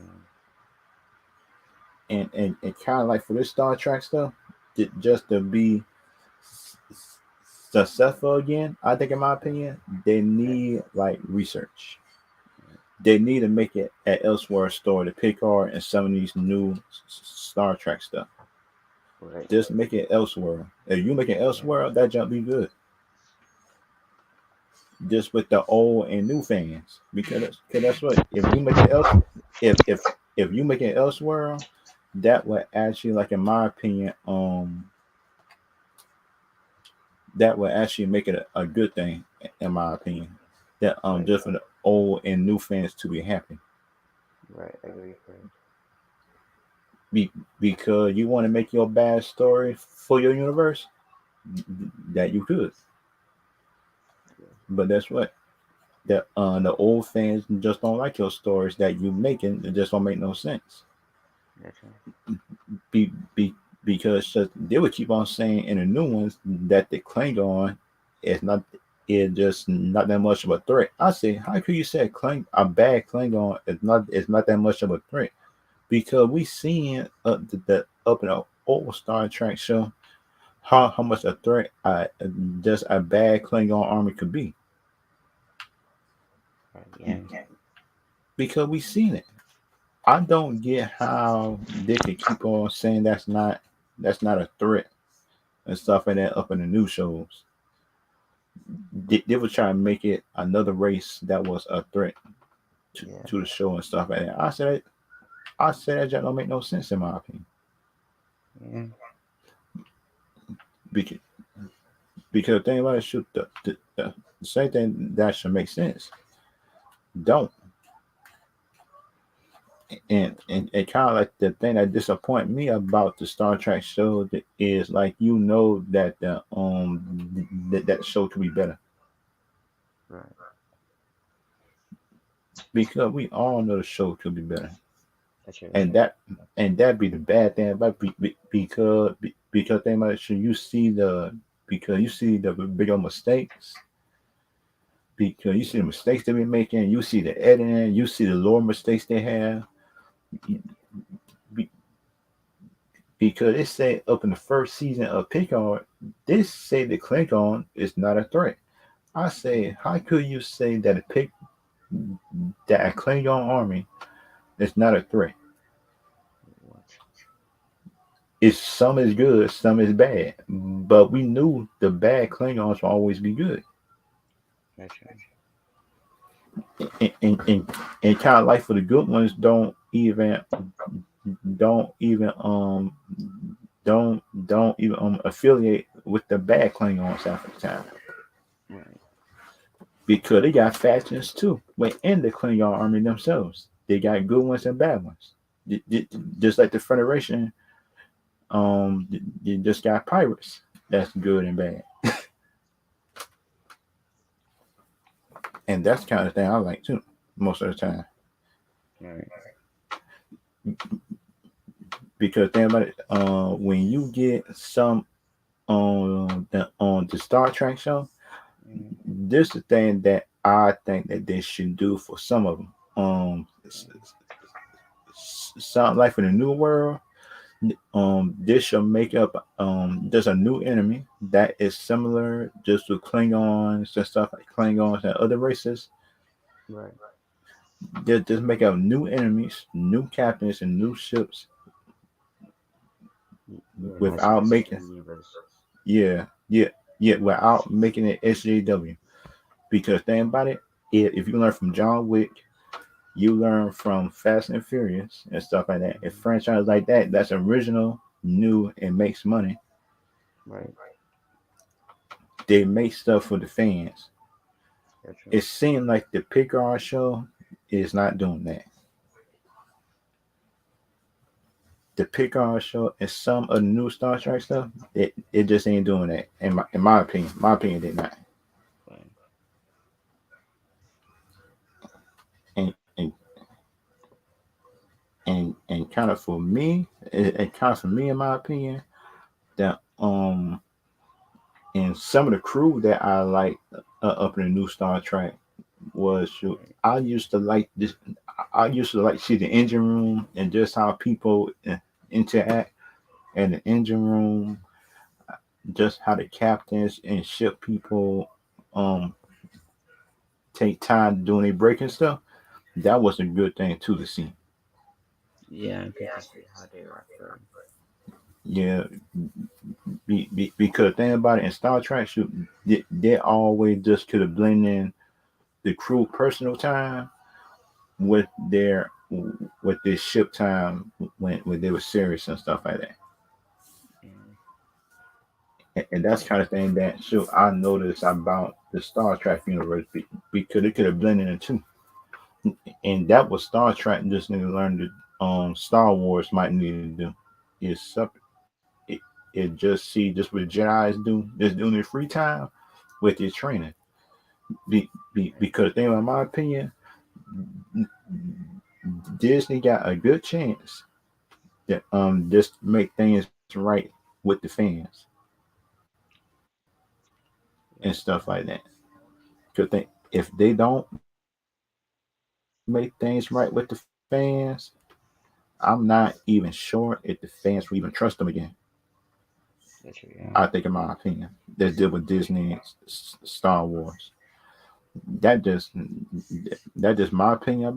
And kind of like for this Star Trek stuff, just to be successful again, I think in my opinion, they Right. need like research. They need to make it an elsewhere story to Picard and some of these new Star Trek stuff. Right. Just make it elsewhere. If you make it Right. elsewhere, that jump be good. Just with the old and new fans, cause that's what if you make it else if you make it elsewhere, that would actually like in my opinion that would actually make it a good thing in my opinion. That Right. just for the old and new fans to be happy. Right, I agree, correct. Be, because you want to make your bad story for your universe, that you could. Yeah, But that's what the old fans just don't like your stories that you making. It just don't make no sense. gotcha. Be because just, they would keep on saying in the new ones that the Klingon is not is just not that much of a threat. I say, how could you say a bad Klingon is not that much of a threat? Because we seen the up in the old Star Trek show how much a threat just a bad Klingon army could be. Right, yeah, Because we seen it. I don't get how they could keep on saying that's not a threat and stuff like that up in the new shows. They were trying to make it another race that was a threat yeah, to the show and stuff like that. I said that just don't make no sense in my opinion. yeah, Because because the thing about it should the same thing that should make sense. Don't and kind of like the thing that disappoint me about the Star Trek show is like that that show could be better right, because we all know the show could be better, gotcha, and gotcha. that be the bad thing about because they might show you see the because you see the bigger mistakes because you see the Yeah, mistakes they be making, you see the editing, you see the lore mistakes they have because they say up in the first season of Picard, they say the Klingon is not a threat. I say, how could you say that that a Klingon army is not a threat? what? It's some is good, some is bad. But we knew the bad Klingons will always be good. Gotcha. And kind of like for the good ones don't even don't even affiliate with the bad Klingons half the time. Right, Because they got factions too within the Klingon army themselves. They got good ones and bad ones. Just like the Federation, you just got pirates. That's good and bad, and that's the kind of thing I like too. Most of the time, right, because think about it, when you get some on the Star Trek show, mm, this is the thing that I think that they should do for some of them. right, Something like for the New World, this shall make up there's a new enemy that is similar just to Klingons and stuff like Klingons and other races. right. Just make up new enemies, new captains, and new ships Yeah, nice without message to making the universe. yeah yeah yeah without making it SJW. Because think about it, if you learn from John Wick, you learn from Fast and Furious and stuff like that. If Mm-hmm. franchise like that, that's original, new, and makes money. Right, They make stuff for the fans. gotcha. It seemed like the Picard show is not doing that. The Picard show and some of the new Star Trek stuff, it just ain't doing that. In my opinion, my opinion did not. Right, And and kind of for me, it kind of for me in my opinion that and some of the crew that I like up in the new Star Trek was right, I used to like this. I used to like see the engine room and just how people interact in the engine room, just how the captains and ship people um take time doing their break and stuff. That was a good thing too to see. yeah, good to see how they are for. Yeah, because the thing about it in Star Trek, they always just could have blended in the crew personal time with their with their ship time when they were serious and stuff like that. Yeah, And that's kind of thing that I noticed about the Star Trek universe because it could have blended in too. and that was Star Trek just need to learn that Star Wars might need to do is it, it just see just what Jedi's do just doing their free time with their training. Right. Because in my opinion, Disney got a good chance that just make things right with the fans and Yeah. stuff like that. Because if they don't make things right with the fans, I'm not even sure if the fans will even trust them again. That's true. I Yeah. think, in my opinion, that deal with Disney and Star Wars. That just that just my opinion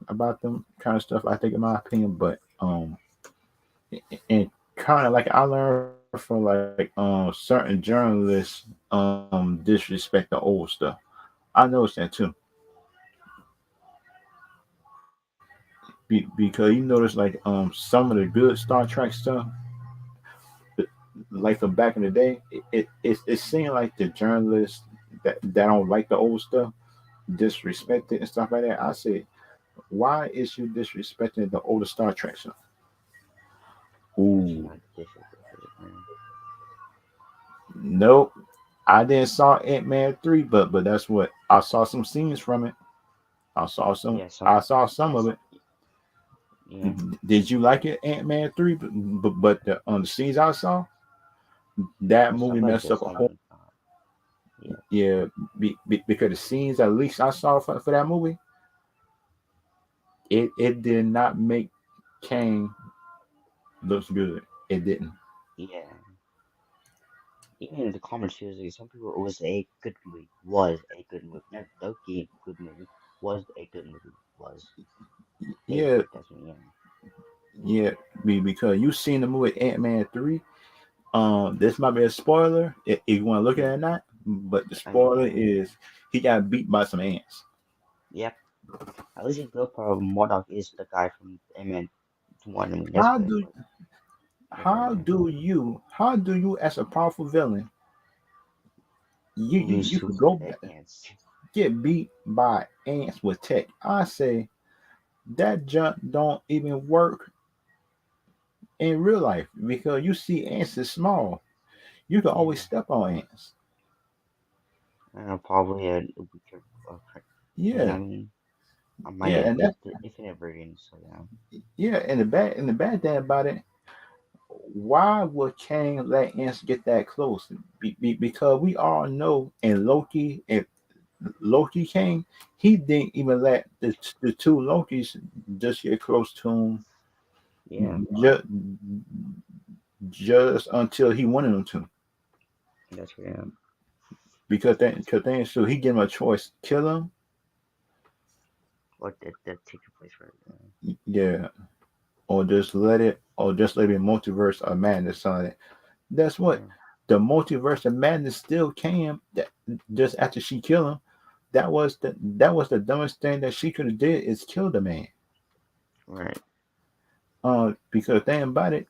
about them kind of stuff. I think, in my opinion, but and kind of like I learned from like certain journalists disrespect the old stuff. I noticed that too. Because you notice like some of the good Star Trek stuff, like from back in the day, it seemed like the journalists that don't like the old stuff disrespect it and stuff like that. I said, why is you disrespecting the older Star Trek stuff? That's Ooh, not disrespected. Yeah. nope. I didn't saw Ant-Man 3, but that's what I saw some scenes from it. Yeah. Some. I saw some of Yes. it. Yeah. Did you like it, Ant-Man 3? But the on the scenes I saw, that movie Some are messed good. up a Some whole are not. Yeah. yeah, because the scenes at least I saw for that movie, it did not make Kang looks good. It didn't. Yeah. Even in the comments, like, some people it was a good movie. Was a good movie. Not the game good movie. Was a good movie. Was a Yeah, that's me. Yeah. yeah, because you seen the movie Ant-Man 3. This might be a spoiler if you want to look at it Yeah. or not, but the I mean, spoiler yeah. is he got beat by some ants. Yep. At least the good part of Modoc is the guy from Ant-Man 1. I mean, that's How good, do but that's right. Yeah. how do you as a powerful villain Lose you to could go the back, ants. get beat by ants with tech? I say that jump don't even work in real life because you see ants is small. You can always Yeah. step on ants. Probably a weaker thing. Yeah, I mean, I might yeah, get and the, that the infinite version. So yeah. yeah, and the bad thing about it, why would Kang let ants get that close? Because we all know in Loki, if Loki came, he didn't even let the two Lokis just get close to him Yeah. just, just until he wanted them to. That's right. Yeah. Cause then so he gave him a choice: kill him, What that take your place right. Yeah. yeah, or just let it multiverse of madness on it. That's what Yeah. the multiverse of madness still came. That just after she killed him, that was the dumbest thing that she could have did is kill the man. Right. Because think about it,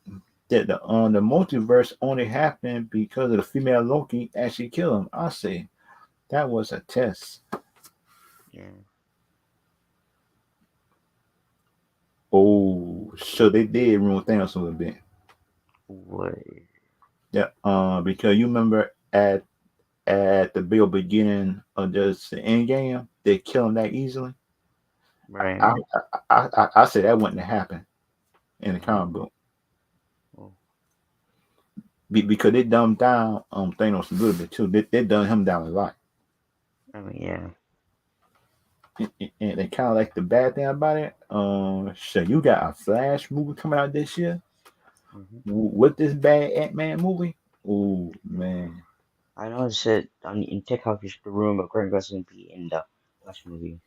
that the multiverse only happened because of the female Loki actually killed him. I say that was a test. Yeah. Oh, so they did ruin Thanos a little bit. What? Yeah, because you remember at the real beginning of just the end game, they kill him that easily. Right. I I said that wouldn't have happened in the comic Oh. book Oh. because they dumbed down Thanos a little bit too. They dumbed him down a lot. I mean, yeah. And kind of like the bad thing about it, so you got a Flash movie coming out this year Hmm. with this bad Ant Man movie. Oh man, I noticed that on in TikTok, there's the rumor of Grant Gustin be in the Flash movie.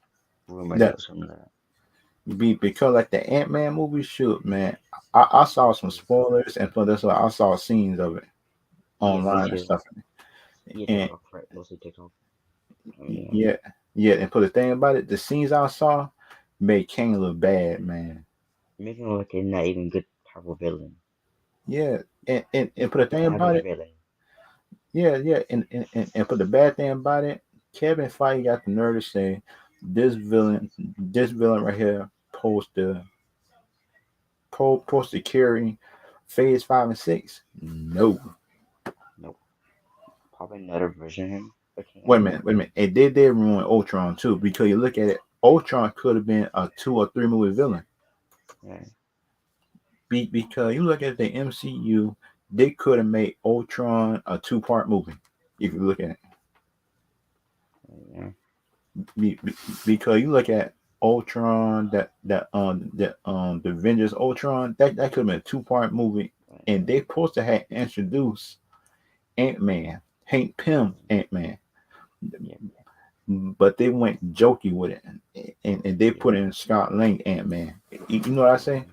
Rumor there that was something like that. because like the Ant Man movie, shoot man, I saw some Yeah. spoilers and for this I saw scenes of it Yeah. Me online and too. stuff. Yeah. And TikTok. Right. Mostly TikTok. I mean, yeah. yeah, yeah, and for the thing about it, the scenes I saw made Kang look bad, man. Making him like a not even good powerful villain. Yeah, and for the Like thing an about average it, villain. yeah, yeah, and for the bad thing about it, Kevin Feige got the nerve to say this villain right here supposed to carry phase 5 and 6. No. Nope. Probably another version of him became Wait a Ant minute, Man. wait a minute. And they did ruin Ultron too, because you look at it, Ultron could have been a 2 or 3 movie villain. Right. Because you look at the MCU, they could have made Ultron a 2-part movie. If you look at it, Yeah. because you look at Ultron, the Avengers Ultron, that could have been a 2-part movie, Right. and they supposed to have introduced Ant-Man, Hank Pym Ant-Man, Yeah. but they went jokey with it, and they Yeah. put in Scott Lang Ant-Man. You know what I say? Yeah.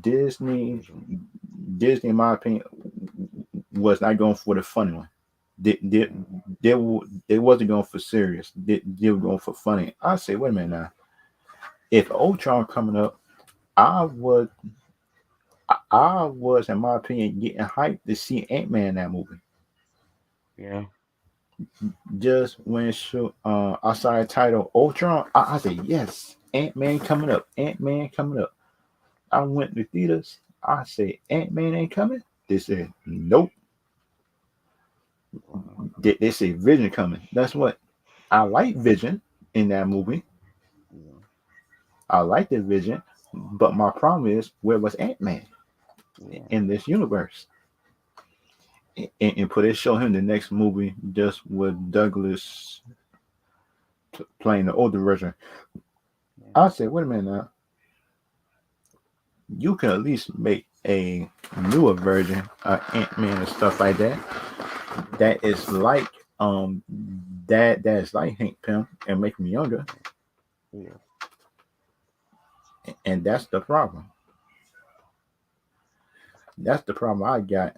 Disney, Which one? Disney, in my opinion, was not going for the funny one. They, they, Yeah. they wasn't going for serious. They were going for funny. I say, wait a minute now. If Ultron coming up, I would, I was, in my opinion, getting hyped to see Ant-Man in that movie. Yeah. Just when I saw the title Ultron, I said, yes, Ant-Man coming up. Ant-Man coming up. I went to theaters. I said, Ant-Man ain't coming. They said, nope. Wow. They say Vision coming. That's what I like Vision in that movie. Yeah. I like the Vision, but my problem is where was Ant Man Yeah. in this universe? And put it show him the next movie just with Douglas playing the older version. Yeah. I said, wait a minute now. You can at least make a newer version of Ant Man and stuff like that. That is like um that is like Hank Pym and make me younger, Yeah. and that's the problem. That's the problem I got.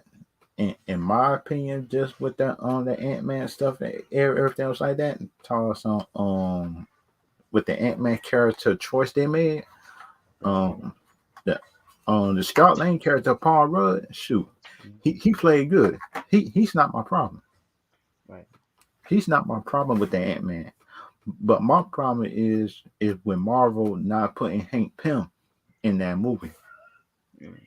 In my opinion, just with that the Ant Man stuff, everything else like that, talk some with the Ant Man character choice they made, Right. um the the Scott Lang character Paul Rudd, shoot, Mm. he played good. He's not my problem. Right. He's not my problem with the Ant Man. But my problem is with Marvel not putting Hank Pym in that movie. Mm.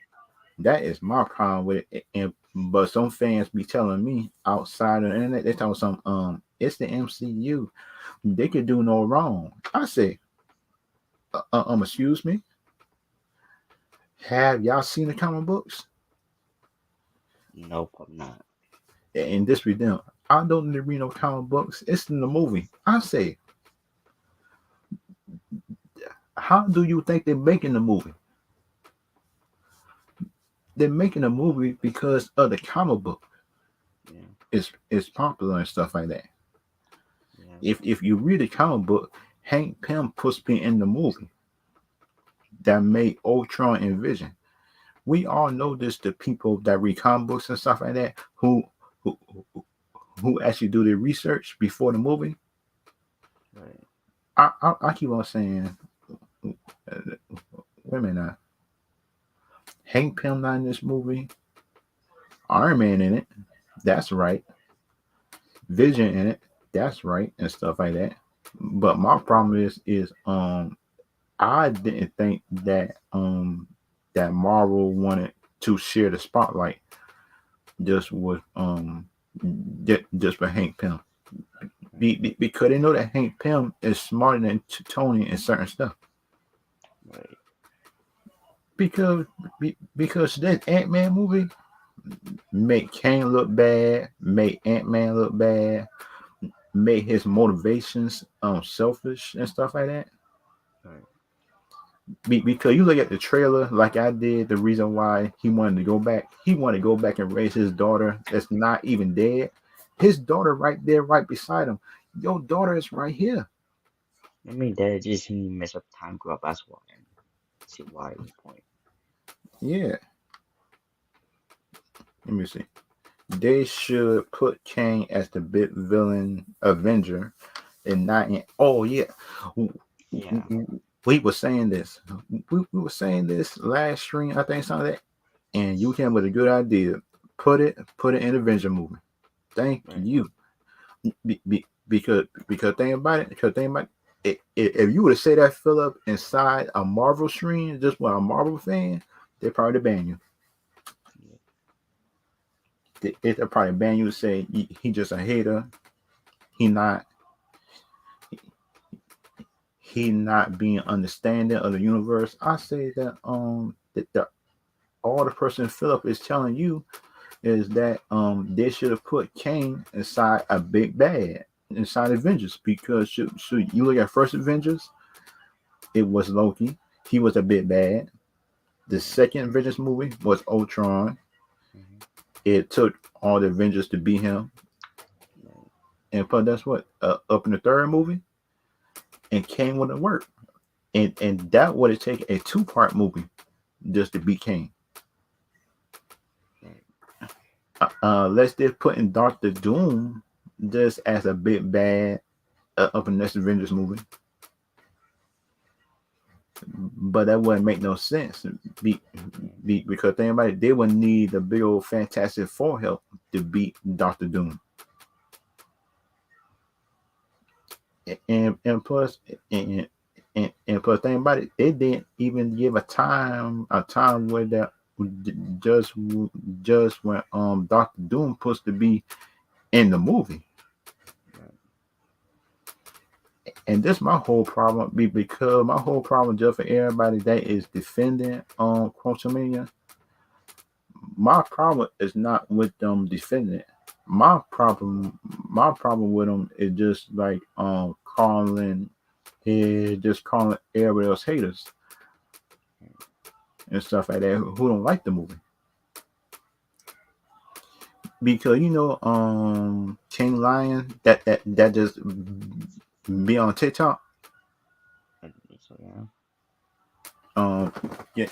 That is my problem with it. And but some fans be telling me outside of the internet, they talking some it's the MCU. They could do no wrong. I say, excuse me. Have y'all seen the comic books? Nope, I'm not. And this be them. I don't need to read no comic books. It's in the movie. I say, how do you think they're making the movie? They're making a movie because of the comic book. Yeah. It's popular and stuff like that. Yeah. If you read the comic book, Hank Pym puts me in the movie that made Ultron and Vision. We all know this. The people that read comic books and stuff like that, who who actually do the research before the movie. Right. I keep on saying, wait a minute now. Hank Pym not in this movie. Iron Man in it. That's right. Vision in it. That's right, and stuff like that. But my problem is I didn't think that Marvel wanted to share the spotlight just with just for Hank Pym. Right. Because they know that Hank Pym is smarter than Tony in certain stuff. Right. Because because that Ant Man movie make Kane look bad, make Ant Man look bad, make his motivations selfish and stuff like that. Right. Because you look at the trailer, like I did, the reason why he wanted to go back and raise his daughter that's not even dead. His daughter right there, right beside him. Your daughter is right here. I mean, that just he messed up time grab. That's why. And see why the point. Yeah. Let me see. They should put Kang as the big villain Avenger and not in. Oh yeah, Yeah. we were saying this. We were saying this last stream. I think something like that, and you came with a good idea. Put it in Avenger movie. Thank Right. you. Because think about it. Because think about it. If you would have said that, Philip, inside a Marvel stream, just with a Marvel fan, they probably ban you. Yeah. They probably ban you and say he just a hater. He not he not being understanding of the universe. I say that that all the person Philip is telling you is that they should have put Kang inside a big bad inside Avengers, because should you look at first Avengers, it was Loki. He was a bit bad. The Yeah. second Avengers movie was Ultron. Mm-hmm. It took all the Avengers to beat him, Right. and but that's what up in the third movie, and Kang wouldn't work, and that would have taken a two-part movie just to beat Kang. Right. Let's just put in Doctor Doom just as a bit bad up in the next Avengers movie, but that wouldn't make no sense. Yeah. Because think about it, they would need the big old Fantastic Four help to beat Doctor Doom. And plus and plus think about it, they didn't even give a time where that just just when Doctor Doom supposed to be in the movie. Right. And this my whole problem because my whole problem just for everybody that is defending Quantumania, my problem is not with them defending it. My problem with them is just like calling everybody else haters Right. and stuff like that who don't like the movie. Because King Lion that just be on TikTok. I think so. Yeah. Um yeah,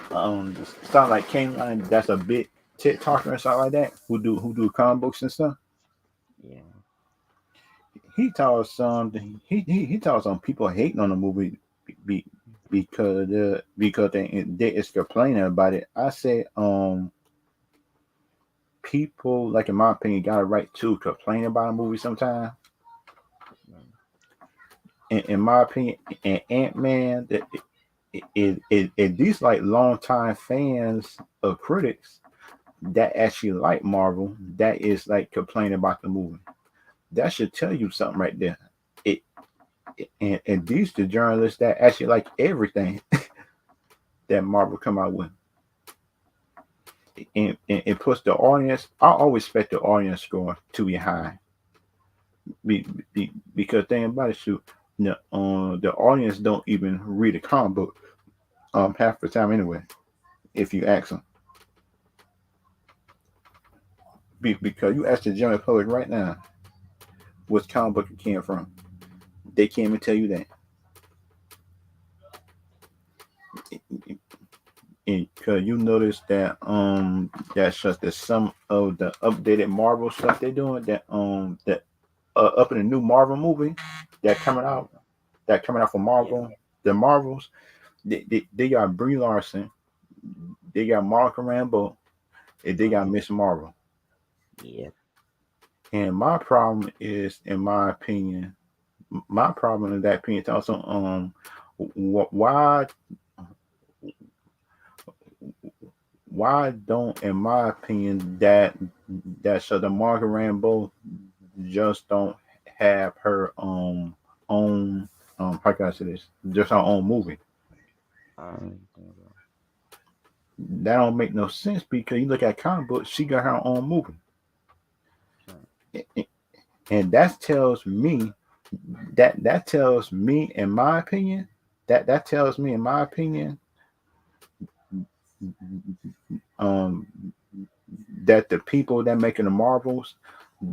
sound like King Lion that's a bit TikToker and stuff like that who do comic books and stuff. Yeah. He tells some people hating on the movie be, because they is complaining about it. I say people, like in my opinion, got a right to complain about a movie sometime. Right. In my opinion, and Ant Man that it these like longtime fans of critics that actually like Marvel that is like complaining about the movie. That should tell you something right there. It and these the journalists that actually like everything that Marvel come out with. And puts the audience. I always expect the audience score to be high, because thing about it, shoot, the audience don't even read a comic book half the time anyway. If you ask them, because you ask the general public right now, which comic book it came from, they can't even tell you that. Because you notice that that's just that some of the updated Marvel stuff they're doing that up in the new Marvel movie that coming Right. out that coming out for Yeah. Marvel, the Marvels, they got Brie Larson, they got Monica Rambeau, and they got Uh-huh. Miss Marvel. Yeah. And my problem is, in my opinion, my problem in that opinion is also why don't, in my opinion, that so the Monica Rambeau just don't have her own how can I say this, just her own movie. I think so. That don't make no sense because you look at comic books, she got her own movie. Right. And that tells me in my opinion that tells me in my opinion um that the people that making the Marvels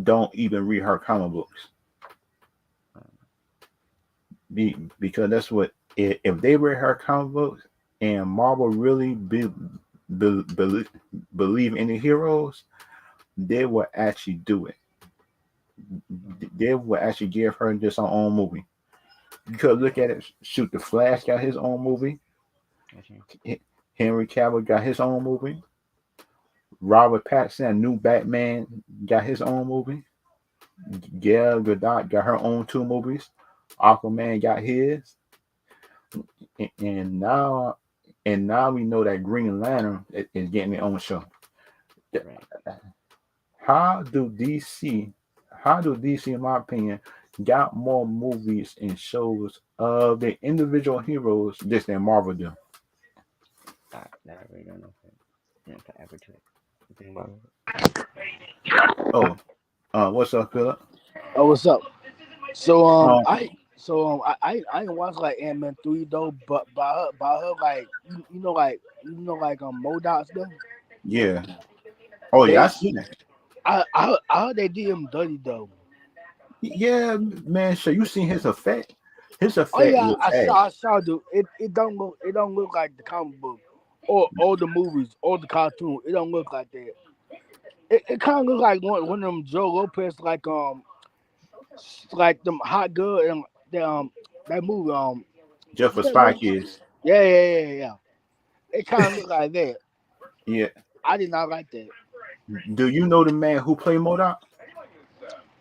don't even read her comic books. Right. Because that's what, if they read her comic books and Marvel really be, believe, believe in the heroes, they will actually do it. Right. They will actually give her just her own movie. Because look at it, shoot, the Flash got his own movie. Okay. Henry Cavill got his own movie. Robert Pattinson, a new Batman, got his own movie. Gal Gadot got her own two movies. Aquaman got his, and now we know that Green Lantern is getting their own show. right. How do DC, how do DC, in my opinion, got more movies and shows of the individual heroes just than Marvel do? That I really don't know. You know, to ever to it. You think about it? Oh, what's up, Philip? Oh, what's up? So Um, I didn't watch like Ant-Man 3 though, but by her like like Modocs though. yeah. Oh yeah, I They seen that. I heard they did him dirty though. Yeah, man. So you seen his effect? His Oh effect yeah, looks I ass. saw dude. It don't look like the comic book or the movies or the cartoon. It don't look like that. It kind of look like one of them Joe Lopez like them hot girl and the that movie Just for what's that Spy movie? Kids. Yeah. It kind of look like that. Yeah. I did not like that. Do you know the man who played Modoc?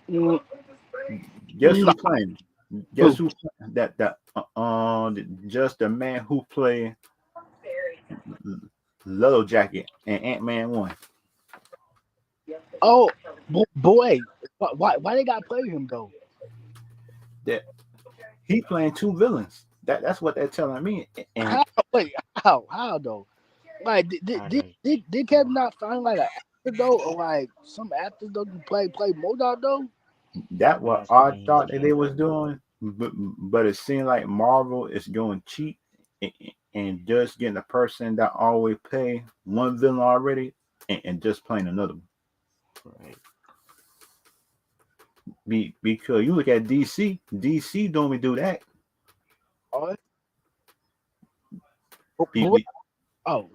Mm, Guess no, who's playing? Guess who? who? That just the man who played Little Jacket and Ant-Man 1. Oh, boy, why they got to play him though? That he playing two villains. That's what they're telling me. And How? Wait, how though? Like, How does did Kevin not find like an actor though, or like some actors though to play Modok though? that I'm what not I saying he thought that they can't was play more. doing, but it seemed like Marvel is going cheap and just getting a person that always play one villain already and just playing another one. Right. Because you look at DC don't even do that. Oh, Be, boy, be, oh,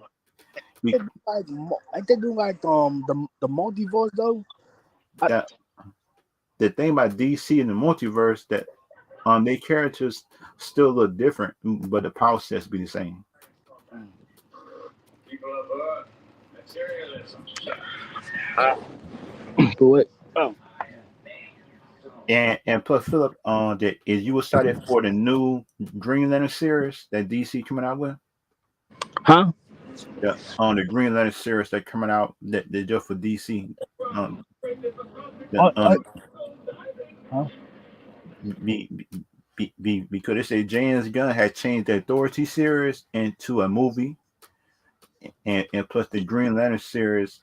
be, they do like they do like the multiverse though. I, that the thing about DC and the multiverse that their characters still look different, but the power sets be the same. boy, oh, And plus, Philip, that is you excited for the new Green Lantern series that DC coming out with? huh? The on the Green Lantern series that coming out that just for DC. Um, the, Oh, oh, huh? be, because they say James Gunn had changed the Authority series into a movie, and plus the Green Lantern series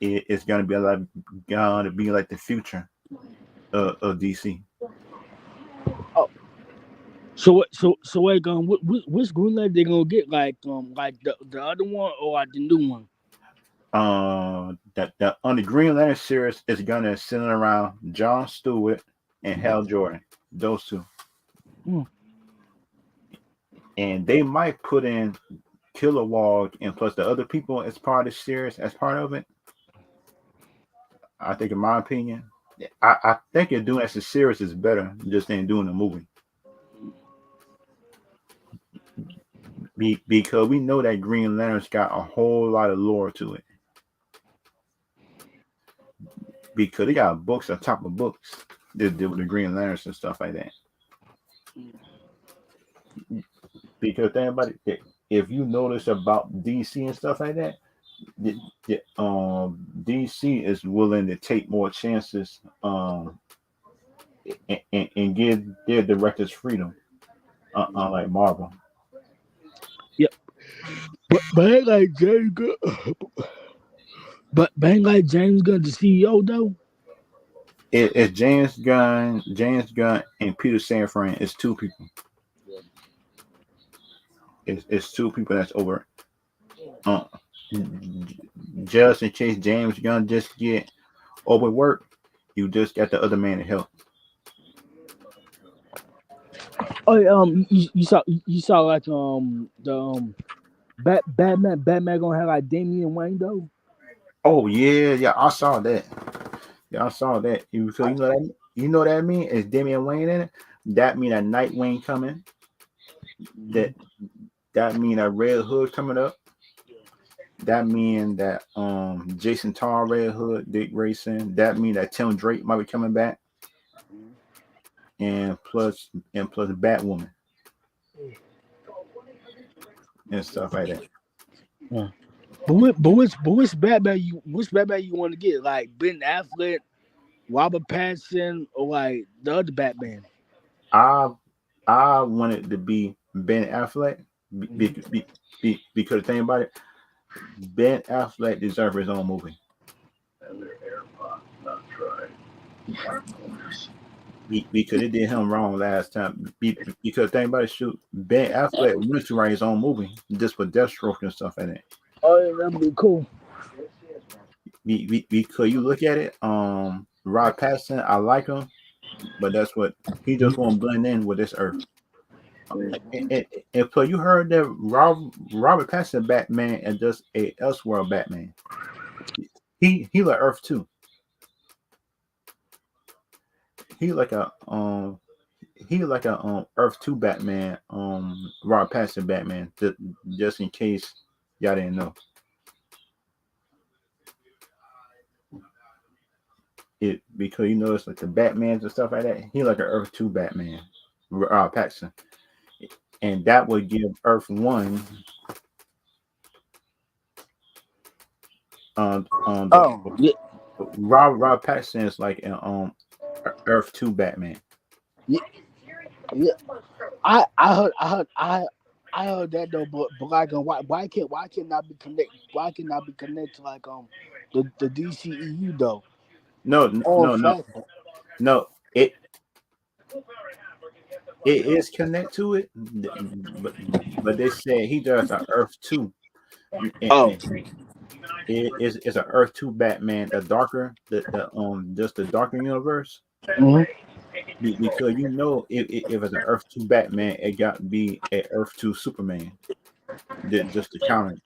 it's gonna be a lot gonna be like the future of DC. Oh, so what? So wait, which Greenland they gonna get? Like the other one or like the new one? That on the Green Lantern series is gonna center around John Stewart and Hal Jordan, those two, Mm. and they might put in Kilowog and plus the other people as part of the series as part of it. I think, in my opinion, I think it doing as a series is better just than doing a movie. Because we know that Green Lantern's got a whole lot of lore to it. Because they got books on top of books that deal with the Green Lanterns and stuff like that. Because think about it, if you notice about DC and stuff like that, DC is willing to take more chances and give their directors freedom, unlike Marvel. Yeah, but ain't like James Gunn. But ain't like James Gunn the CEO though. It's James Gunn, and Peter Safran. It's two people. It's two people that's over. Uh, just in case James Gunn just get overworked, you just got the other man to help. Oh, you saw like the Batman gonna have like Damian Wayne though. Oh yeah, I saw that. Yeah, I saw that. So I, you know that mean is Damian Wayne in it? That mean a Nightwing coming. That that mean a Red Hood coming up. That mean that Jason Todd Red Hood, Dick Grayson. That mean that Tim Drake might be coming back. and plus Batwoman and stuff like that. Yeah. Which Batman you want to get? Like Ben Affleck, Robert Pattinson, or like the other Batman? I I wanted to be Ben Affleck Hmm. because the thing about it, Ben Affleck deserves his own movie. Because it did him wrong last time. Because the thing about it, shoot, Ben Affleck wanted to write his own movie just for Deathstroke and stuff in it. Oh, yeah, that'd be cool. Because you look at it, Rod Pattinson, I like him, but that's what he just won't blend in with this earth. And plus, you heard that Robert Pattinson Batman and just a Elseworld Batman. He like Earth too. He like a Earth 2 Batman, Robert Pattinson Batman, just in case y'all didn't know. It because you know it's like the Batmans and stuff like that. He like an Earth 2 Batman, Pattinson. And that would give Earth 1 the Oh, yeah, Rob Pattinson is like an Earth 2 Batman. yeah, yeah. I heard that though, but like, why can't not be connect? Why can not be connected to like the DCEU though? No, On no, no, Flash. no. It is connect to it, but they said he does an Earth 2. Oh. It is an Earth 2 Batman, the darker, the just the darker universe. Hmm. Because you know, if it's an Earth 2 Batman, it got to be a Earth 2 Superman. Just to counter it.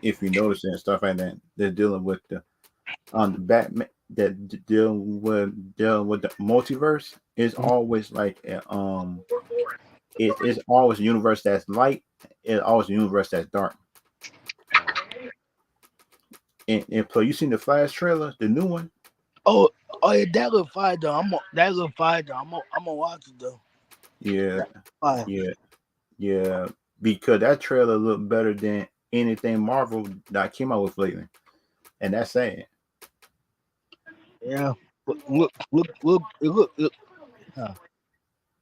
If you notice it and stuff like that, they're dealing with the Batman that deal with the multiverse is always like it's always a universe that's light. It's always a universe that's dark. And so you seen the Flash trailer, the new one? Oh, oh yeah, that look fire though. That look fire though. I'm gonna watch it though. Yeah, Fire. yeah, yeah. Because that trailer looked better than anything Marvel that came out with lately, and that's sad. Yeah. Look. Huh.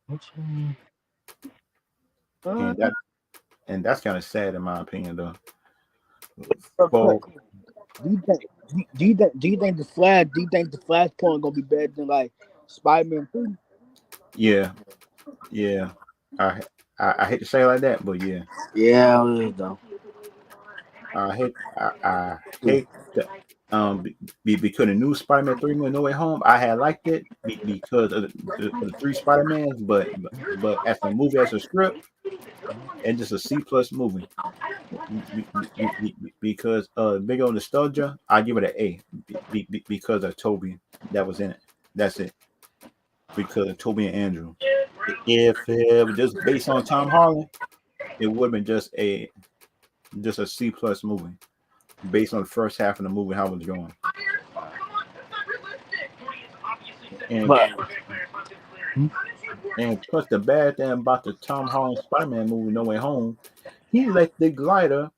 What's, uh, And that's kind of sad in my opinion, though. Quick. For Do you think the Flash? Do you think the Flashpoint gonna be better than like Spider-Man 3? yeah, yeah. I, I hate to say it like that, but yeah, Yeah, it is though. I Yeah. hate that. Because the new Spider-Man 3 No Way Home, I had liked it because of the three Spider-Mans, but as a movie, as a script, it's just a C+ movie. Because big old nostalgia, I give it an A because of Toby that was in it. That's it. Because of Toby and Andrew. If it was just based on Tom Holland, it would have been just a C+ movie based on the first half of the movie how it was going. And But and plus the bad thing about the Tom Holland Spider-Man movie No Way Home, he let the glider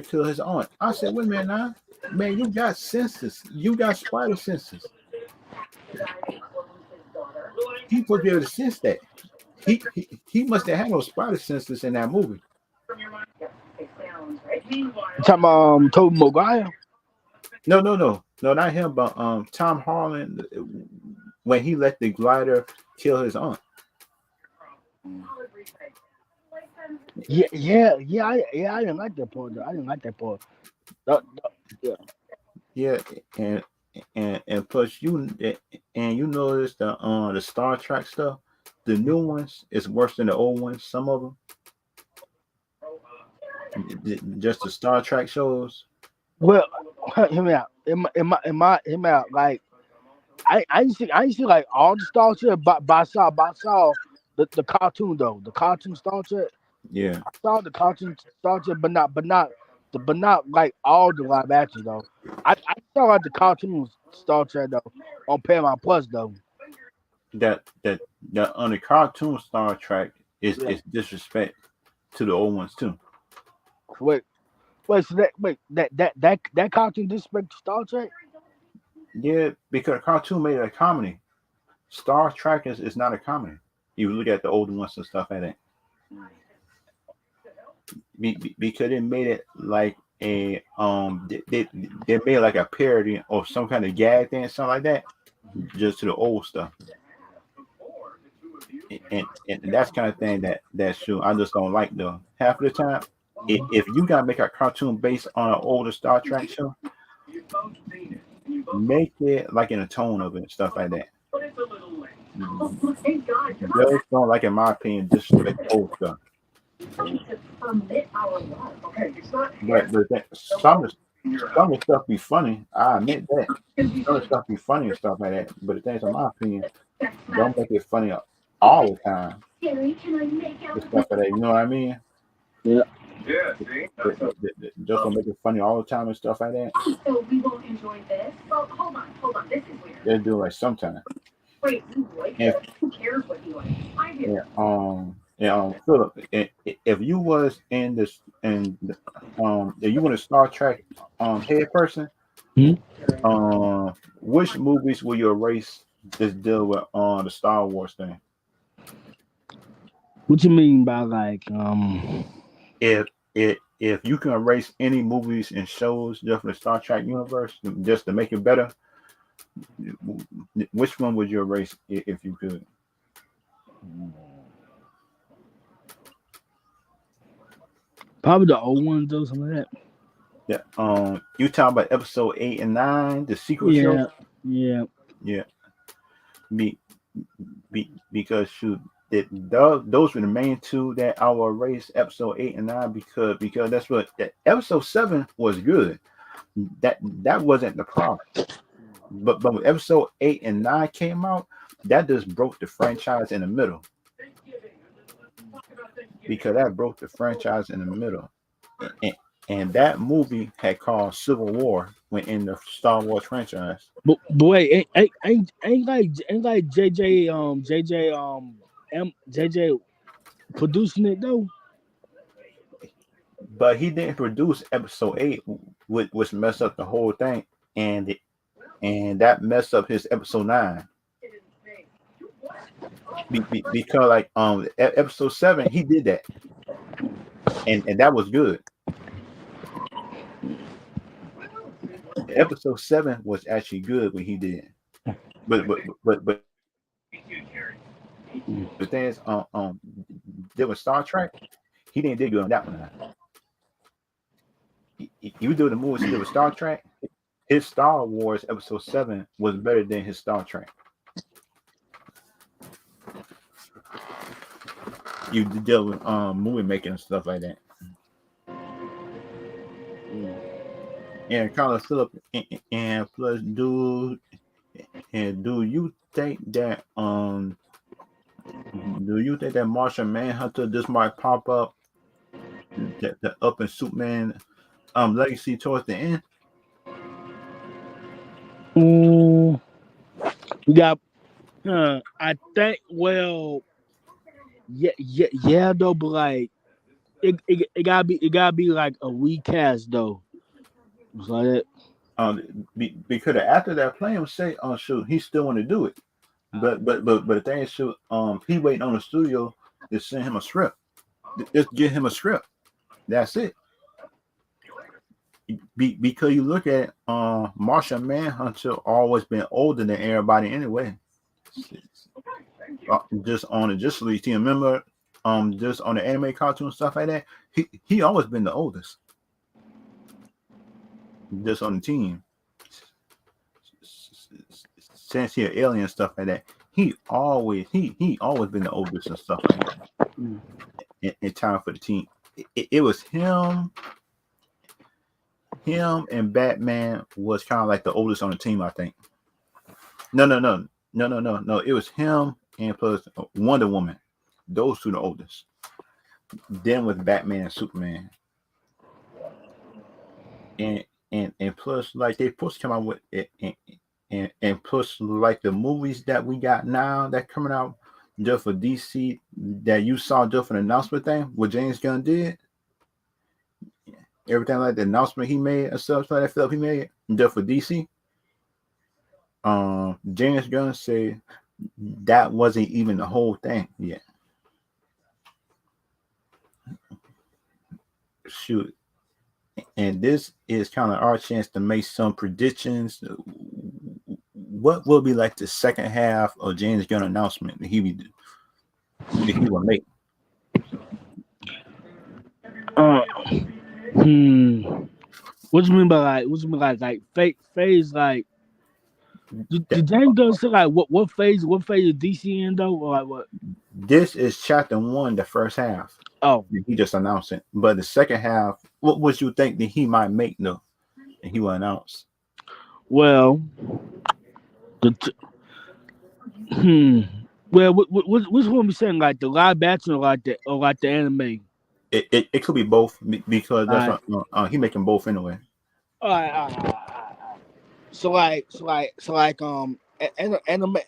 kill his aunt. I said, wait a minute now. Man, you got senses. You got spider senses. He supposed to be able to sense that. He must have had no spider senses in that movie. you talking about Tobey Maguire? No, not him, but Tom Holland when he let the glider kill his aunt. Yeah. I didn't like that part. Though. I didn't like that part. Yeah. Yeah, and and plus you notice the Star Trek stuff. The new ones is worse than the old ones. Some of them, just the Star Trek shows. Well, hear me out. Hear me out. Like I ain't see like all the Star Trek, but I saw the cartoon though. The cartoon Star Trek. Yeah, I saw the cartoon Star Trek, but not. but not like all the live action though. I saw like the cartoon Star Trek though on Paramount Plus though. That on the cartoon Star Trek Yeah. is disrespect to the old ones too. Wait, so that cartoon disrespect Star Trek? Yeah, because the cartoon made it a comedy. Star Trek is not a comedy. You look at the older ones and stuff like that. Because it made it like a they made like a parody or some kind of gag thing, something like that, just to the old stuff. And that's kind of thing that's true. I just don't like though. Half of the time, if you gotta make a cartoon based on an older Star Trek show, make it like in a tone of it and stuff like that. Just don't like, in my opinion, disrespect the old stuff. But some of the stuff be funny. I admit that. Some of the stuff be funny and stuff like that. But the things, in my opinion, don't make it funny all the time. The stuff like that, you know what I mean? Yeah. Just don't make it funny all the time and stuff like that. So we won't enjoy this. Well, hold on. This is weird. They do it like sometimes. Wait, you like If it? Who cares what you like? I do. Philip, if you was in this and if you want a Star Trek head person, Hmm? which movies will you erase this deal with on the Star Wars thing? What you mean by like If you can erase any movies and shows just for the Star Trek universe, just to make it better, which one would you erase if you could? probably the old ones or something like that? Yeah. You talking about episode 8 and 9, the sequel show? Yeah. Yeah. Because shoot, those were the main two that I will erase, episode 8 and 9, because that's what episode 7 was good. That wasn't the problem. But when episode 8 and 9 came out, that just broke the franchise in the middle. Because that broke the franchise in the middle. And that movie had caused civil war when in the Star Wars franchise. But wait, ain't like JJ producing it though. But he didn't produce episode 8, which messed up the whole thing, and that messed up his episode 9. Because like episode 7, he did that, and that was good. Episode 7 was actually good when he did, but the thing is, there was Star Trek. He didn't do good on that one. You do the movies he did with Star Trek. His Star Wars episode 7 was better than his Star Trek. You deal with movie making and stuff like that. And Carlos Phillip, and plus, do you think that Martian Manhunter just might pop up the up in Superman legacy towards the end? We got I think yeah though, but like it gotta be like a recast though. It's like that. Because after that plan say, oh shoot, he still want to do it, but the thing is, shoot, he waiting on the studio to send him a script. Just get him a script. That's it. Because you look at Martian Manhunter always been older than everybody anyway. Just on the Justice League team, remember, just on the anime cartoon stuff like that, he always been the oldest. Just on the team, since he an alien stuff like that, he always been the oldest and stuff like that. In time for the team, it was him and Batman was kind of like the oldest on the team, I think. No. It was him and plus Wonder Woman. Those two the oldest. Then with Batman and Superman. and and plus like they supposed to come out with it, and plus like the movies that we got now that coming out just for DC that you saw just for the announcement thing, what James Gunn did, everything like the announcement he made and stuff like that, Philip he made just for DC. James Gunn said that wasn't even the whole thing yet. Shoot, and this is kind of our chance to make some predictions. What will be like the second half of James Gunn announcement that he will make? Uh, hmm. What you mean by like fake phase like? That, Did James Gunn say like what phase is DC in though or like what? this is chapter one, the first half. Oh He just announced it, but the second half, what would you think that he might make though? And he will announce. well, the hmm. Well, which one we saying like the live action or like the anime? It could be both because All that's right, what he making both anyway. all right.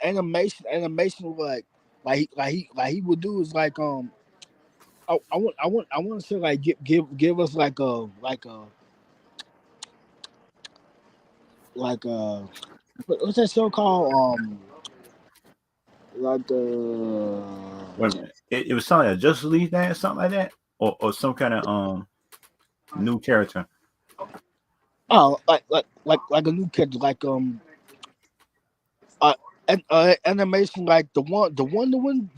Animation like he would do is like I want to say like give us like what's that show called like Wait a minute, it was something like Justice League thing, something like that, or some kind of new character. oh like a new character like uh, animation like the Wonder Woman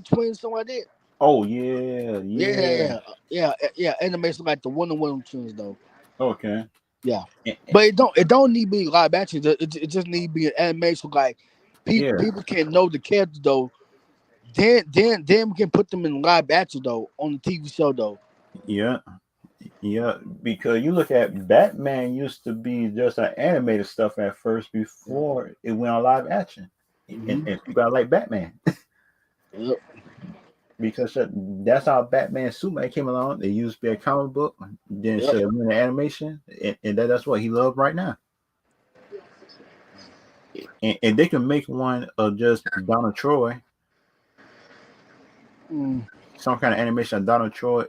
twins something like that. Oh yeah, Yeah, yeah. yeah. Animation like the Wonder Woman twins though. Okay. Yeah, Eh, eh, but it don't need to be live action. It just need to be an animation like Yeah, people can know the character though. Then we can put them in live action though on the TV show though. yeah, yeah. Because you look at Batman used to be just an animated stuff at first Yeah. before it went on live action, and, Hmm. and people are like Batman Yep. because that's how Batman Superman came along. They used to be a comic book, then Yep. so it went to animation, and that's what he loved right now. And they can make one of just Donna Troy, Mm. some kind of animation of Donna Troy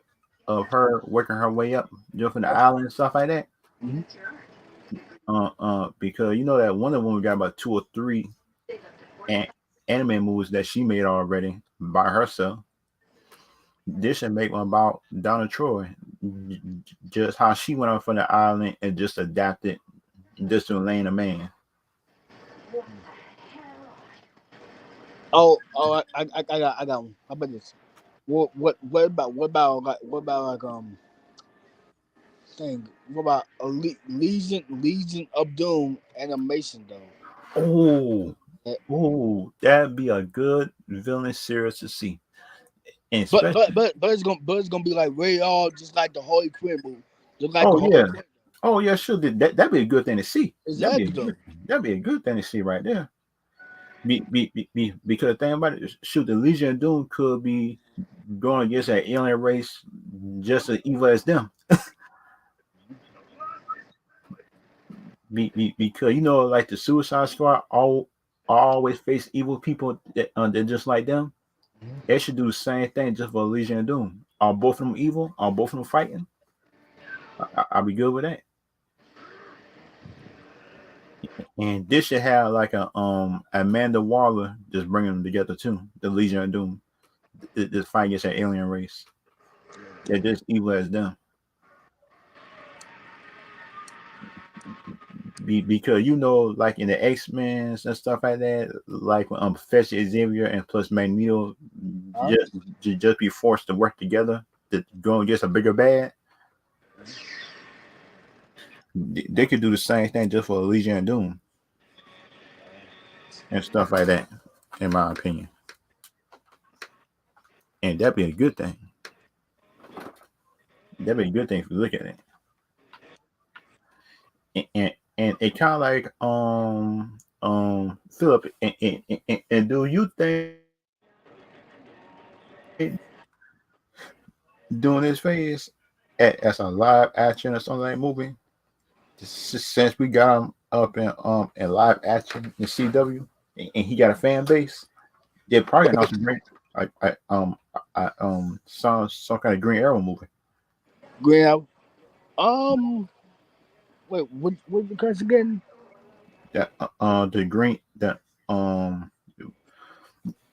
of her working her way up just from the island and stuff like that. Hmm. Because you know that Wonder Woman got about two or three an- anime movies that she made already by herself. This should make one about Donna Troy, just how she went up from the island and just adapted just to Lane a man. Oh, I got one. How about this? What about thing? What about a Legion of Doom animation though? Oh, Eh, oh, that'd be a good villain series to see, and But but especially. but but it's gonna be like way all just like the Harley Quinn movie, just like Oh the Harley yeah, Quinn. oh yeah, sure. That'd be a good thing to see. Exactly though. That'd be a good thing to see right there. Because the thing about it is, shoot, the Legion of Doom could be going against an alien race just as evil as them. Because you know, like the Suicide Squad, always face evil people that just like them. Mhm. They should do the same thing just for Legion of Doom. Are both of them evil? Are both of them fighting? I'll be good with that. And this should have like a Amanda Waller just bringing them together too. The Legion of Doom, this fight against an alien race. They're just evil as them. Because you know, like in the X Men and stuff like that, like when Professor Xavier and plus Magneto Huh? just just be forced to work together to go against a bigger bad. They could do the same thing just for Legion of Doom and stuff like that, in my opinion. And that'd be a good thing. That'd be a good thing if you look at it. And it kind of like Philip and do you think doing this phase as a live action or something like movie. Since we got him up in live action in CW, and he got a fan base, they're probably gonna some great some kind of Green Arrow movie. Graham. Um, wait, what the curse again? That the green that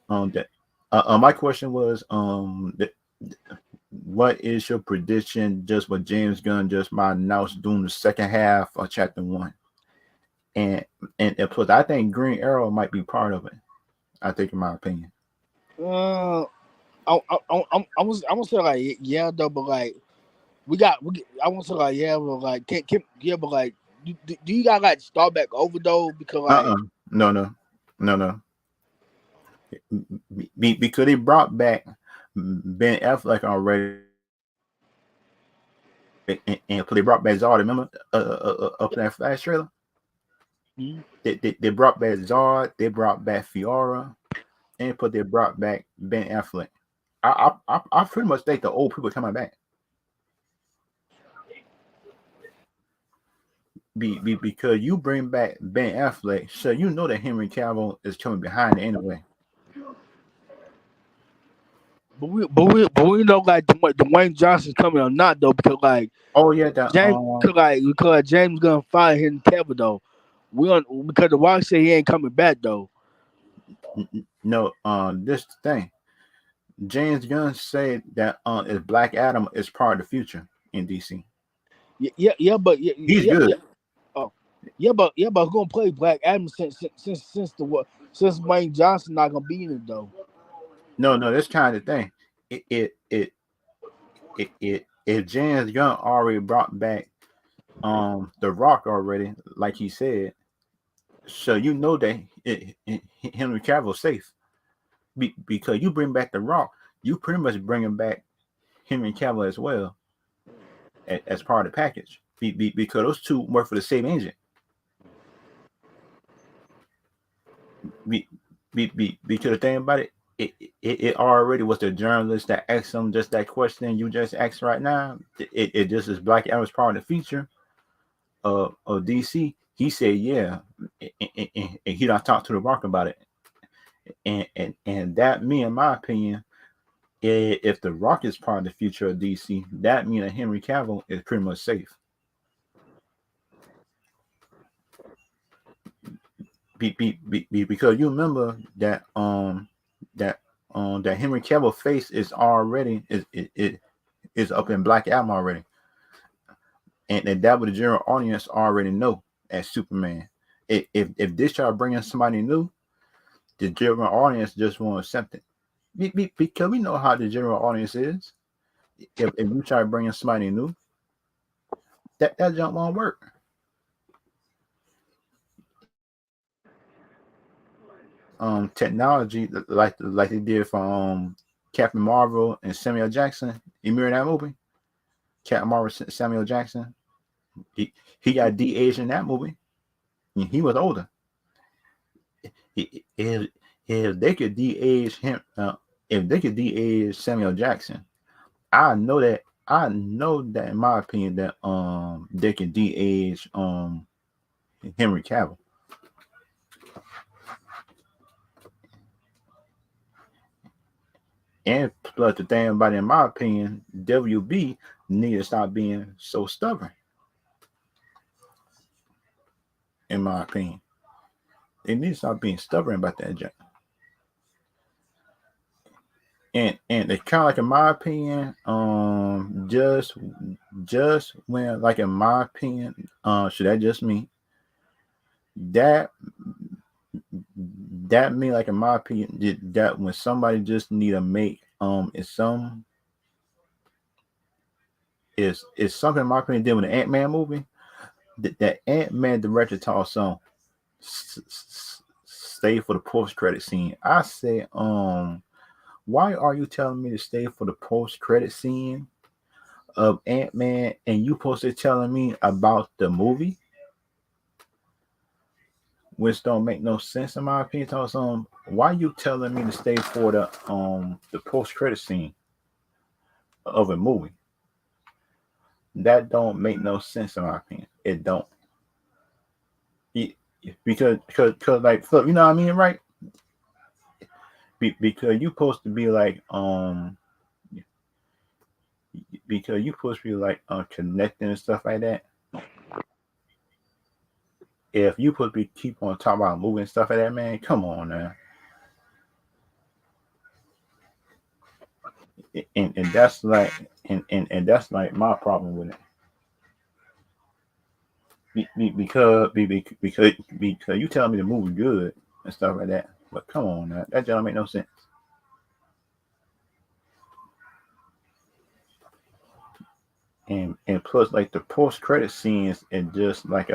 that my question was what is your prediction just what James Gunn just might announce during the second half of chapter one? And and plus I think Green Arrow might be part of it. I think in my opinion. Uh, I was say like yeah though, but like I want to say like yeah, but like can yeah, but like do you got like start back over though because like No, no, no. Because they brought back Ben Affleck already, and they brought back Zod. Remember up in that Flash trailer? hmm? They brought back Zod. They brought back Fiora, and they brought back Ben Affleck. I pretty much think the old people coming back. Because you bring back Ben Affleck, so you know that Henry Cavill is coming behind it anyway. But we know like the Wayne Johnson's coming or not though because like Oh yeah, that James because James gonna fire him Kevin though. We on because the Rock said he ain't coming back though. no this thing. James Gunn said that is Black Adam is part of the future in DC. Yeah, but He's good. oh yeah, but who gonna play Black Adam since Wayne Johnson not gonna be in it though. No, that's kind of thing. If James Gunn already brought back The Rock already, like he said, so you know that Henry Cavill's safe. Because you bring back The Rock, you pretty much bringing back Henry Cavill as well as part of the package. Because those two work for the same engine. Because the thing about it already was the journalist that asked him just that question you just asked right now. It just is Black Adam's part of the feature of DC. He said, yeah, and he don't talk to The Rock about it. And that me, in my opinion, if The Rock is part of the future of DC, that means that Henry Cavill is pretty much safe. Because you remember that that Henry Cavill face is already is up in Black Adam already, and that would the general audience already know as Superman. If this try bringing somebody new, the general audience just won't accept it. Because we know how the general audience is. If you try bringing somebody new, that jump won't work. Technology like they did for Captain Marvel and Samuel Jackson. You remember that movie? Captain Marvel Samuel Jackson. He got de-aged in that movie. He was older. If they could de-age him, if they could de-age Samuel Jackson, I know that in my opinion that they can de-age Henry Cavill. And plus the thing about it, in my opinion, WB need to stop being so stubborn. In my opinion, they need to stop being stubborn about that junk. And it's kind of like in my opinion, just when like in my opinion, should that just me? That mean like in my opinion that when somebody just need to make it's something in my opinion did with the Ant-Man movie. That Ant-Man director told some stay for the post-credit scene. I said, why are you telling me to stay for the post-credit scene of Ant-Man and you supposed to telling me about the movie? Which don't make no sense in my opinion. Why you telling me to stay for the post-credit scene of a movie? that don't make no sense in my opinion. It don't. It, because like Philip, you know what I mean, right? Because you supposed to be like because you supposed to be like connecting and stuff like that. If you supposed to be keep on talking about moving and stuff like that, man, come on now. And that's like and that's like my problem with it. Because you tell me the movie good and stuff like that, but come on now, that don't make no sense. And plus like the post credit scenes and just like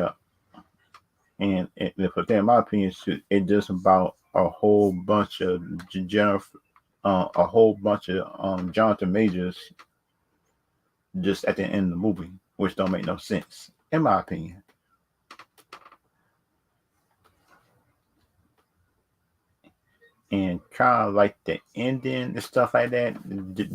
and for in my opinion, it just about a whole bunch of Jennifer, a whole bunch of Jonathan Majors just at the end of the movie, which don't make no sense in my opinion. And kind of like the ending and stuff like that,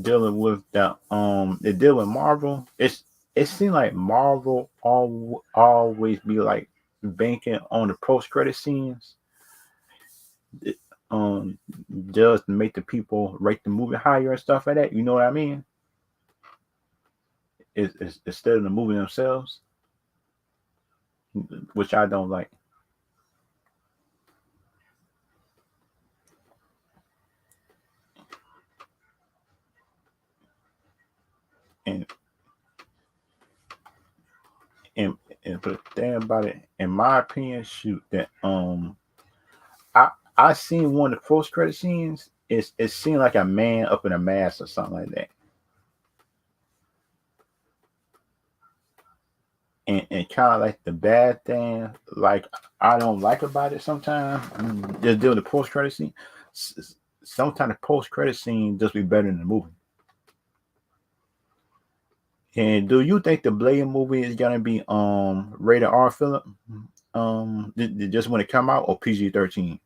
dealing with the deal with Marvel. It seemed like Marvel always be like banking on the post credit scenes, um, just to make the people rate the movie higher and stuff like that. You know what I mean? Is instead of the movie themselves, which I don't like. And and and but the thing about it, in my opinion, shoot that I I seen one of the post credit scenes. It seemed like a man up in a mask or something like that. And kind of like the bad thing, like I don't like about it sometimes. Just doing the post credit scene. Sometimes the post credit scene just be better than the movie. And do you think the Blade movie is gonna be rated R, Philip? Just when it come out or PG-13?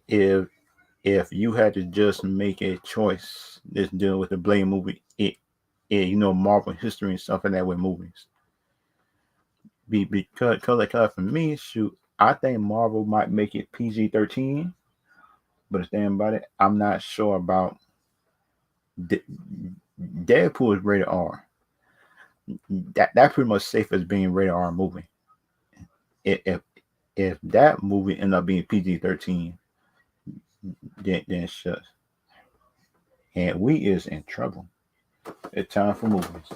If you had to just make a choice, just dealing with the Blade movie, you know Marvel history and stuff like that with movies. Because for me, shoot, I think Marvel might make it PG-13, but the thing about it, I'm not sure about. D- Deadpool is rated R. That pretty much safe as being rated R movie. If that movie end up being PG-13, then shucks, and we is in trouble. It's time for movies.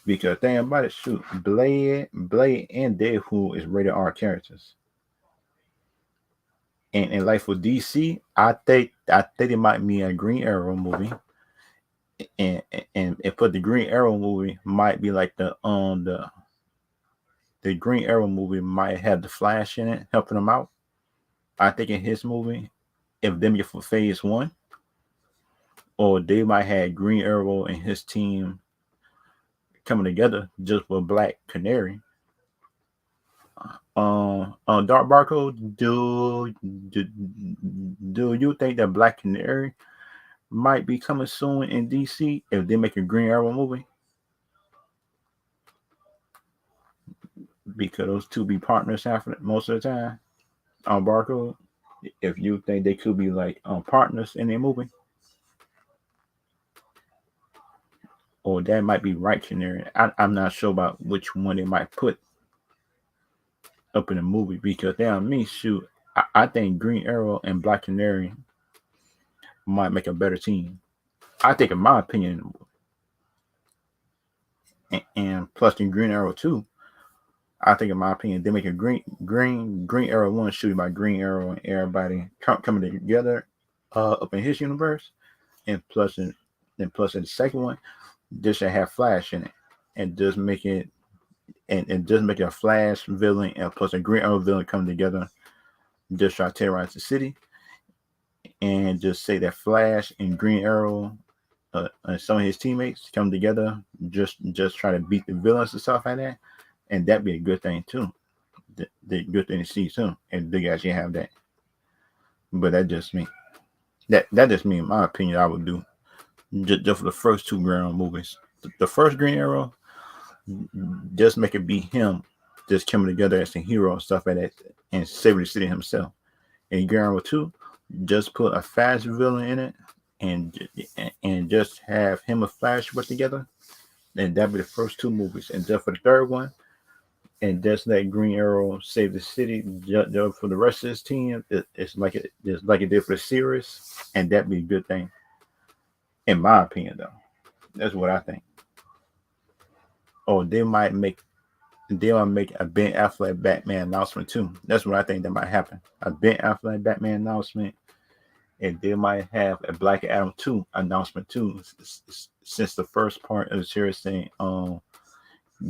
Because thing about it, shoot, Blade, and Deadpool is rated R characters. And like for DC, I think it might be a Green Arrow movie, and for the Green Arrow movie might be like the Green Arrow movie might have the Flash in it helping them out. I think in his movie, if them get for Phase 1, or they might have Green Arrow and his team coming together just for Black Canary. Dark Barcode, do you think that Black Canary might be coming soon in DC if they make a Green Arrow movie? Because those two be partners half of most of the time on Barcode. If you think they could be like partners in their movie, or that might be Right Canary. I'm not sure about which one they might put up in the movie because damn me, shoot, I think Green Arrow and Black Canary might make a better team. I think, in my opinion, and plus in Green Arrow 2, I think, in my opinion, they make a Green Arrow 1 shooting by Green Arrow and everybody coming together up in his universe, and plus in the second one, this should have Flash in it, and just make it and just make a Flash villain and plus a Green Arrow villain come together, just try to terrorize the city, and just say that Flash and Green Arrow and some of his teammates come together, just try to beat the villains and stuff like that, and that'd be a good thing too. The good thing to see too, and they actually have that. But that just me. That just me, in my opinion. I would do just for the first two Green Arrow movies. The first Green Arrow, just make it be him, just coming together as a hero and stuff like that, and saving the city himself. And Green Arrow 2, just put a fast villain in it, and and just have him and Flash work together. And that'd be the first two movies. And just for the third one, and just let Green Arrow save the city for the rest of his team. It's like it did for the series, and that'd be a good thing, in my opinion. Though that's what I think. Oh, they'll make a Ben Affleck Batman announcement too. That's what I think that might happen. A Ben Affleck Batman announcement, and they might have a Black Adam 2 announcement too, since the first part of the series saying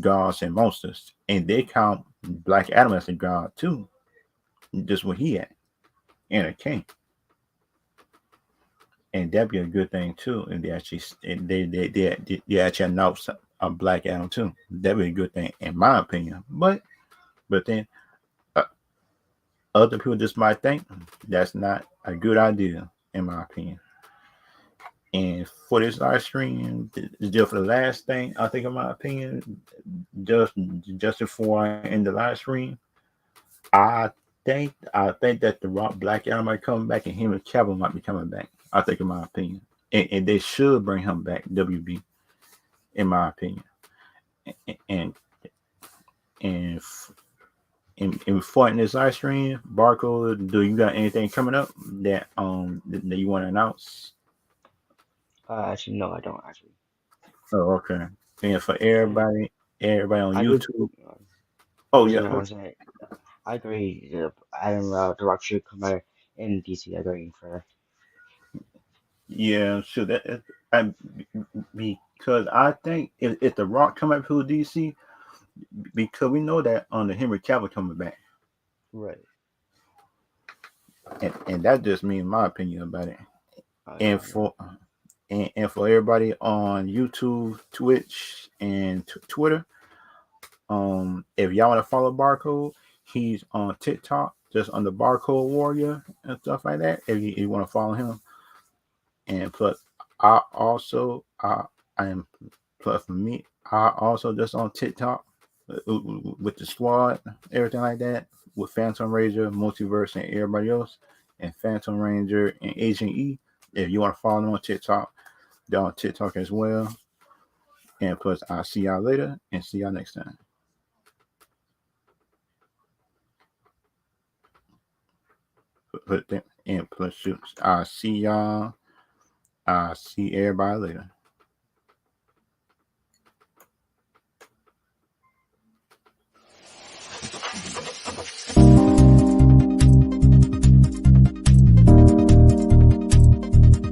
gods and monsters, and they count Black Adam as a god too, just what he had, and a king, and that'd be a good thing too. And they actually announce a Black Adam too. That'd be a good thing in my opinion. But then uh, other people just might think that's not a good idea in my opinion. And for this live stream, just for the last thing, I think in my opinion, just just before I end the live stream, I I think that the Rock Black Adam might come back and him and Cavill might be coming back. I think in my opinion, and they should bring him back. WB in my opinion, and and and for in this live stream, Barcode, do you got anything coming up that you want to announce? Actually, no, I don't actually. Oh, okay. And for And everybody on I agree. YouTube. uh, Oh I was yeah, gonna say, I agree. Adam The Rock should come out in DC. I agree for yeah. So I, because I think if the Rock come up to DC, because we know that on the Henry Cavill coming back, right. and that just means my opinion about it. Yeah, And for and for everybody on YouTube, Twitch, and Twitter, if y'all want to follow Barcode, he's on TikTok, just under Barcode Warrior and stuff like that. If you want to follow him, and plus, I also I am plus for me, I also just on TikTok with the squad, everything like that, with Phantom Ranger, Multiverse, and everybody else, and Phantom Ranger and Agent E. If you want to follow them on TikTok, they're on TikTok as well. And plus, I'll see y'all later and see y'all next time. And plus, I'll see y'all. I'll see everybody later.